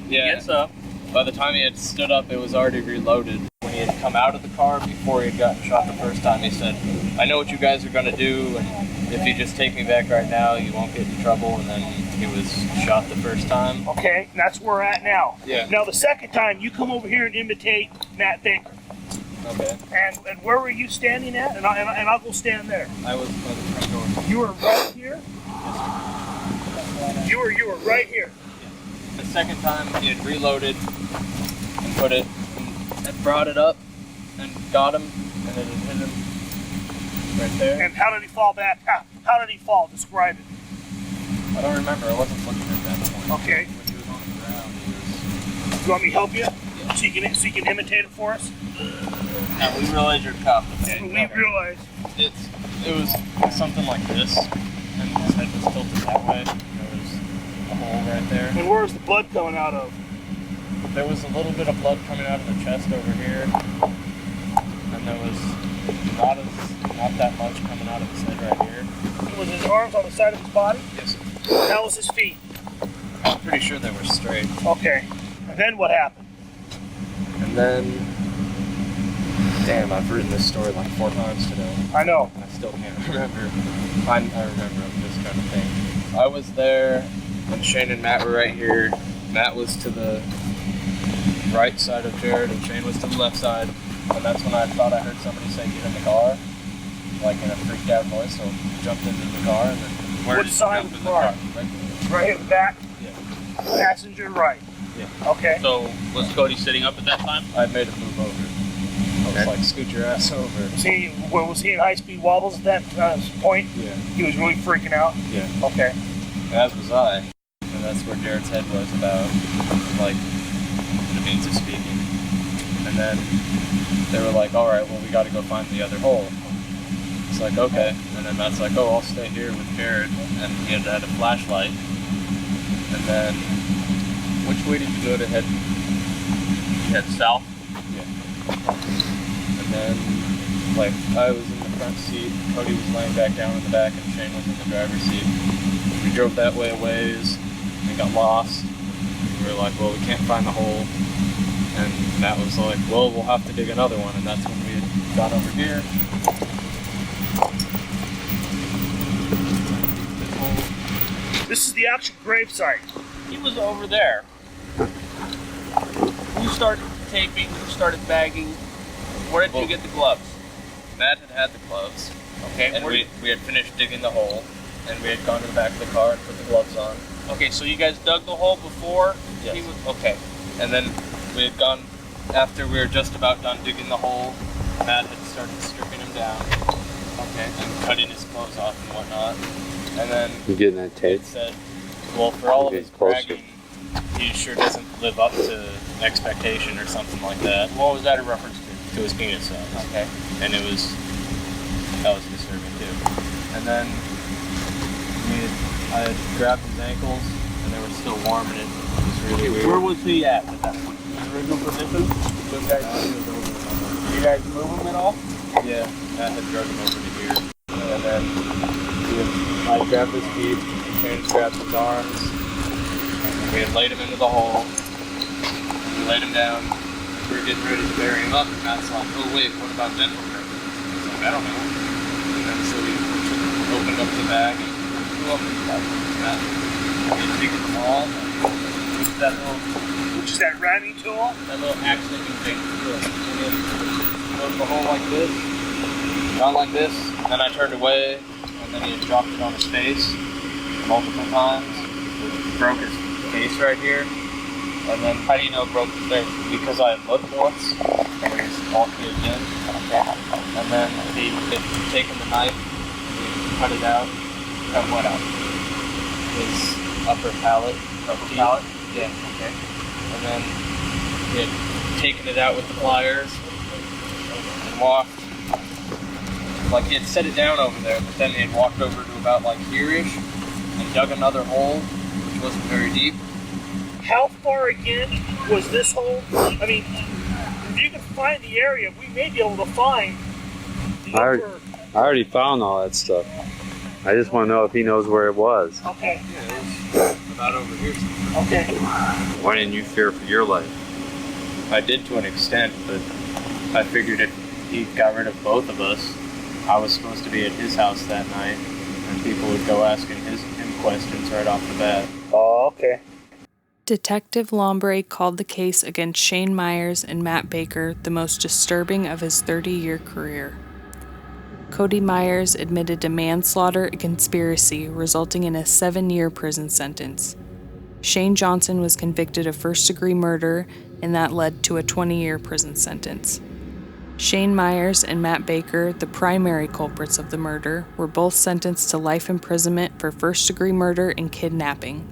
[SPEAKER 2] yeah,
[SPEAKER 4] Gets up.
[SPEAKER 2] by the time he had stood up, it was already reloaded. When he had
[SPEAKER 7] come out of the car before he had gotten shot the first time. He said, "I know what you guys are going to do, and if you just take me back right now, you won't get in trouble." And then he was shot the first time.
[SPEAKER 3] Okay, and that's where we're at now.
[SPEAKER 7] Yeah.
[SPEAKER 3] Now the second time, you come over here and imitate Matt Baker.
[SPEAKER 7] Okay.
[SPEAKER 3] And where were you standing at? And I'll go stand there.
[SPEAKER 7] I was by the front door.
[SPEAKER 3] You were right here? You were right here.
[SPEAKER 7] The second time he had reloaded and put it and brought it up and got him, and then it hit him right there.
[SPEAKER 3] And how did he fall back? How did he fall? Describe it.
[SPEAKER 7] I don't remember. I wasn't looking at that point.
[SPEAKER 3] Okay.
[SPEAKER 7] When he was on the ground, he was...
[SPEAKER 3] You want me to help you?
[SPEAKER 7] Yeah.
[SPEAKER 3] So you can imitate it for us?
[SPEAKER 7] Now we realize you're cuffed. Okay.
[SPEAKER 3] We realize.
[SPEAKER 7] It was something like this, and his head was tilted that way. There was a hole right there.
[SPEAKER 3] And where's the blood coming out of?
[SPEAKER 7] There was a little bit of blood coming out of the chest over here, and there was not that much coming out of his head right here.
[SPEAKER 3] Was his arms on the side of his body?
[SPEAKER 7] Yes, sir.
[SPEAKER 3] How was his feet?
[SPEAKER 7] I'm pretty sure they were straight.
[SPEAKER 3] Okay. And then what happened?
[SPEAKER 7] And then, damn, I've written this story like 4 times today.
[SPEAKER 3] I know.
[SPEAKER 7] I still can't remember. I remember, I'm just trying to think. I was there when Shane and Matt were right here. Matt was to the right side of Jared and Shane was to the left side. And that's when I thought I heard somebody say, "Get in the car," like in a freaked out voice. So I jumped into the car and then...
[SPEAKER 3] Which side of the car? Right here in the back?
[SPEAKER 7] Yeah.
[SPEAKER 3] Passenger right.
[SPEAKER 7] Yeah.
[SPEAKER 3] Okay.
[SPEAKER 4] So was Cody sitting up at that time?
[SPEAKER 7] I made him move over. I was like, "Scoot your ass over."
[SPEAKER 3] Was he in high-speed wobbles at that point?
[SPEAKER 7] Yeah.
[SPEAKER 3] He was really freaking out?
[SPEAKER 7] Yeah.
[SPEAKER 3] Okay.
[SPEAKER 7] As was I. And that's where Jared's head was about, like, the means of speaking. And then they were like, "All right, well, we got to go find the other hole." It's like, okay. And then Matt's like, "Oh, I'll stay here with Jared." And he had a flashlight. And then, which way did you go to head?
[SPEAKER 4] You head south.
[SPEAKER 7] Yeah. And then, like, I was in the front seat, Cody was laying back down in the back, and Shane was in the driver's seat. We drove that way a ways, and got lost. We were like, "Well, we can't find the hole." And Matt was like, "Well, we'll have to dig another one." And that's when we had gone over here.
[SPEAKER 3] This is the actual grave site.
[SPEAKER 4] He was over there. Who started taping? Who started bagging? Where did you get the gloves?
[SPEAKER 7] Matt had the gloves.
[SPEAKER 4] Okay.
[SPEAKER 7] And we had finished digging the hole, and we had gone to the back of the car and put the gloves on.
[SPEAKER 4] Okay, so you guys dug the hole before?
[SPEAKER 7] Yes.
[SPEAKER 4] He was, okay.
[SPEAKER 7] And then we had gone, after we were just about done digging the hole, Matt had started stripping him down. Okay. And cutting his clothes off and whatnot. And then
[SPEAKER 5] You getting that tape?
[SPEAKER 7] he said, "Well, for all of his
[SPEAKER 5] Get closer.
[SPEAKER 7] bragging, he sure doesn't live up to expectation," or something like that.
[SPEAKER 4] What was that a reference to?
[SPEAKER 7] To his penis size.
[SPEAKER 4] Okay.
[SPEAKER 7] And that was disturbing too. And then I had grabbed his ankles, and they were still warm, and it was really weird.
[SPEAKER 4] Where was he at that point? His original position? You guys move him at all?
[SPEAKER 7] Yeah, Matt had drug him over to here. And then I grabbed his feet, Shane grabbed his arms, and we had laid him into the hole. We laid him down. We were getting ready to bury him up, and Matt's like, "Oh wait, what about dental purposes?" He's like, "I don't know." And then so we opened up the bag and threw up Matt. We had digging the wall.
[SPEAKER 3] Which is that ramming tool?
[SPEAKER 7] That little axe that you take to the the hole like this, down like this, and then I turned away, and then he had dropped it on his face multiple times, which broke his face right here. And then, how do you know it broke his face? Because I had looked once, and he was walking again, and then he had taken the knife, and he cut it out. Cut what out? His upper palate.
[SPEAKER 4] Upper palate?
[SPEAKER 7] Yeah. Okay. And then he had taken it out with the pliers, and walked, like he had set it down over there, but then he had walked over to about like here-ish and dug another hole, which wasn't very deep.
[SPEAKER 3] How far again was this hole? I mean, if you can find the area, we may be able to find the
[SPEAKER 5] I
[SPEAKER 3] upper...
[SPEAKER 5] already found all that stuff. I just want to know if he knows where it was.
[SPEAKER 3] Okay.
[SPEAKER 7] Yeah, it was about over here somewhere.
[SPEAKER 3] Okay.
[SPEAKER 5] Why didn't you fear for your life?
[SPEAKER 7] I did to an extent, but I figured if he got rid of both of us, I was supposed to be at his house that night, and people would go asking him questions right off the bat.
[SPEAKER 8] Oh, okay.
[SPEAKER 1] Detective Lombre called the case against Shane Myers and Matt Baker the most disturbing of his 30-year career. Cody Myers admitted to manslaughter and conspiracy, resulting in a 7-year prison sentence. Shane Johnson was convicted of first-degree murder, and that led to a 20-year prison sentence. Shane Myers and Matt Baker, the primary culprits of the murder, were both sentenced to life imprisonment for first-degree murder and kidnapping.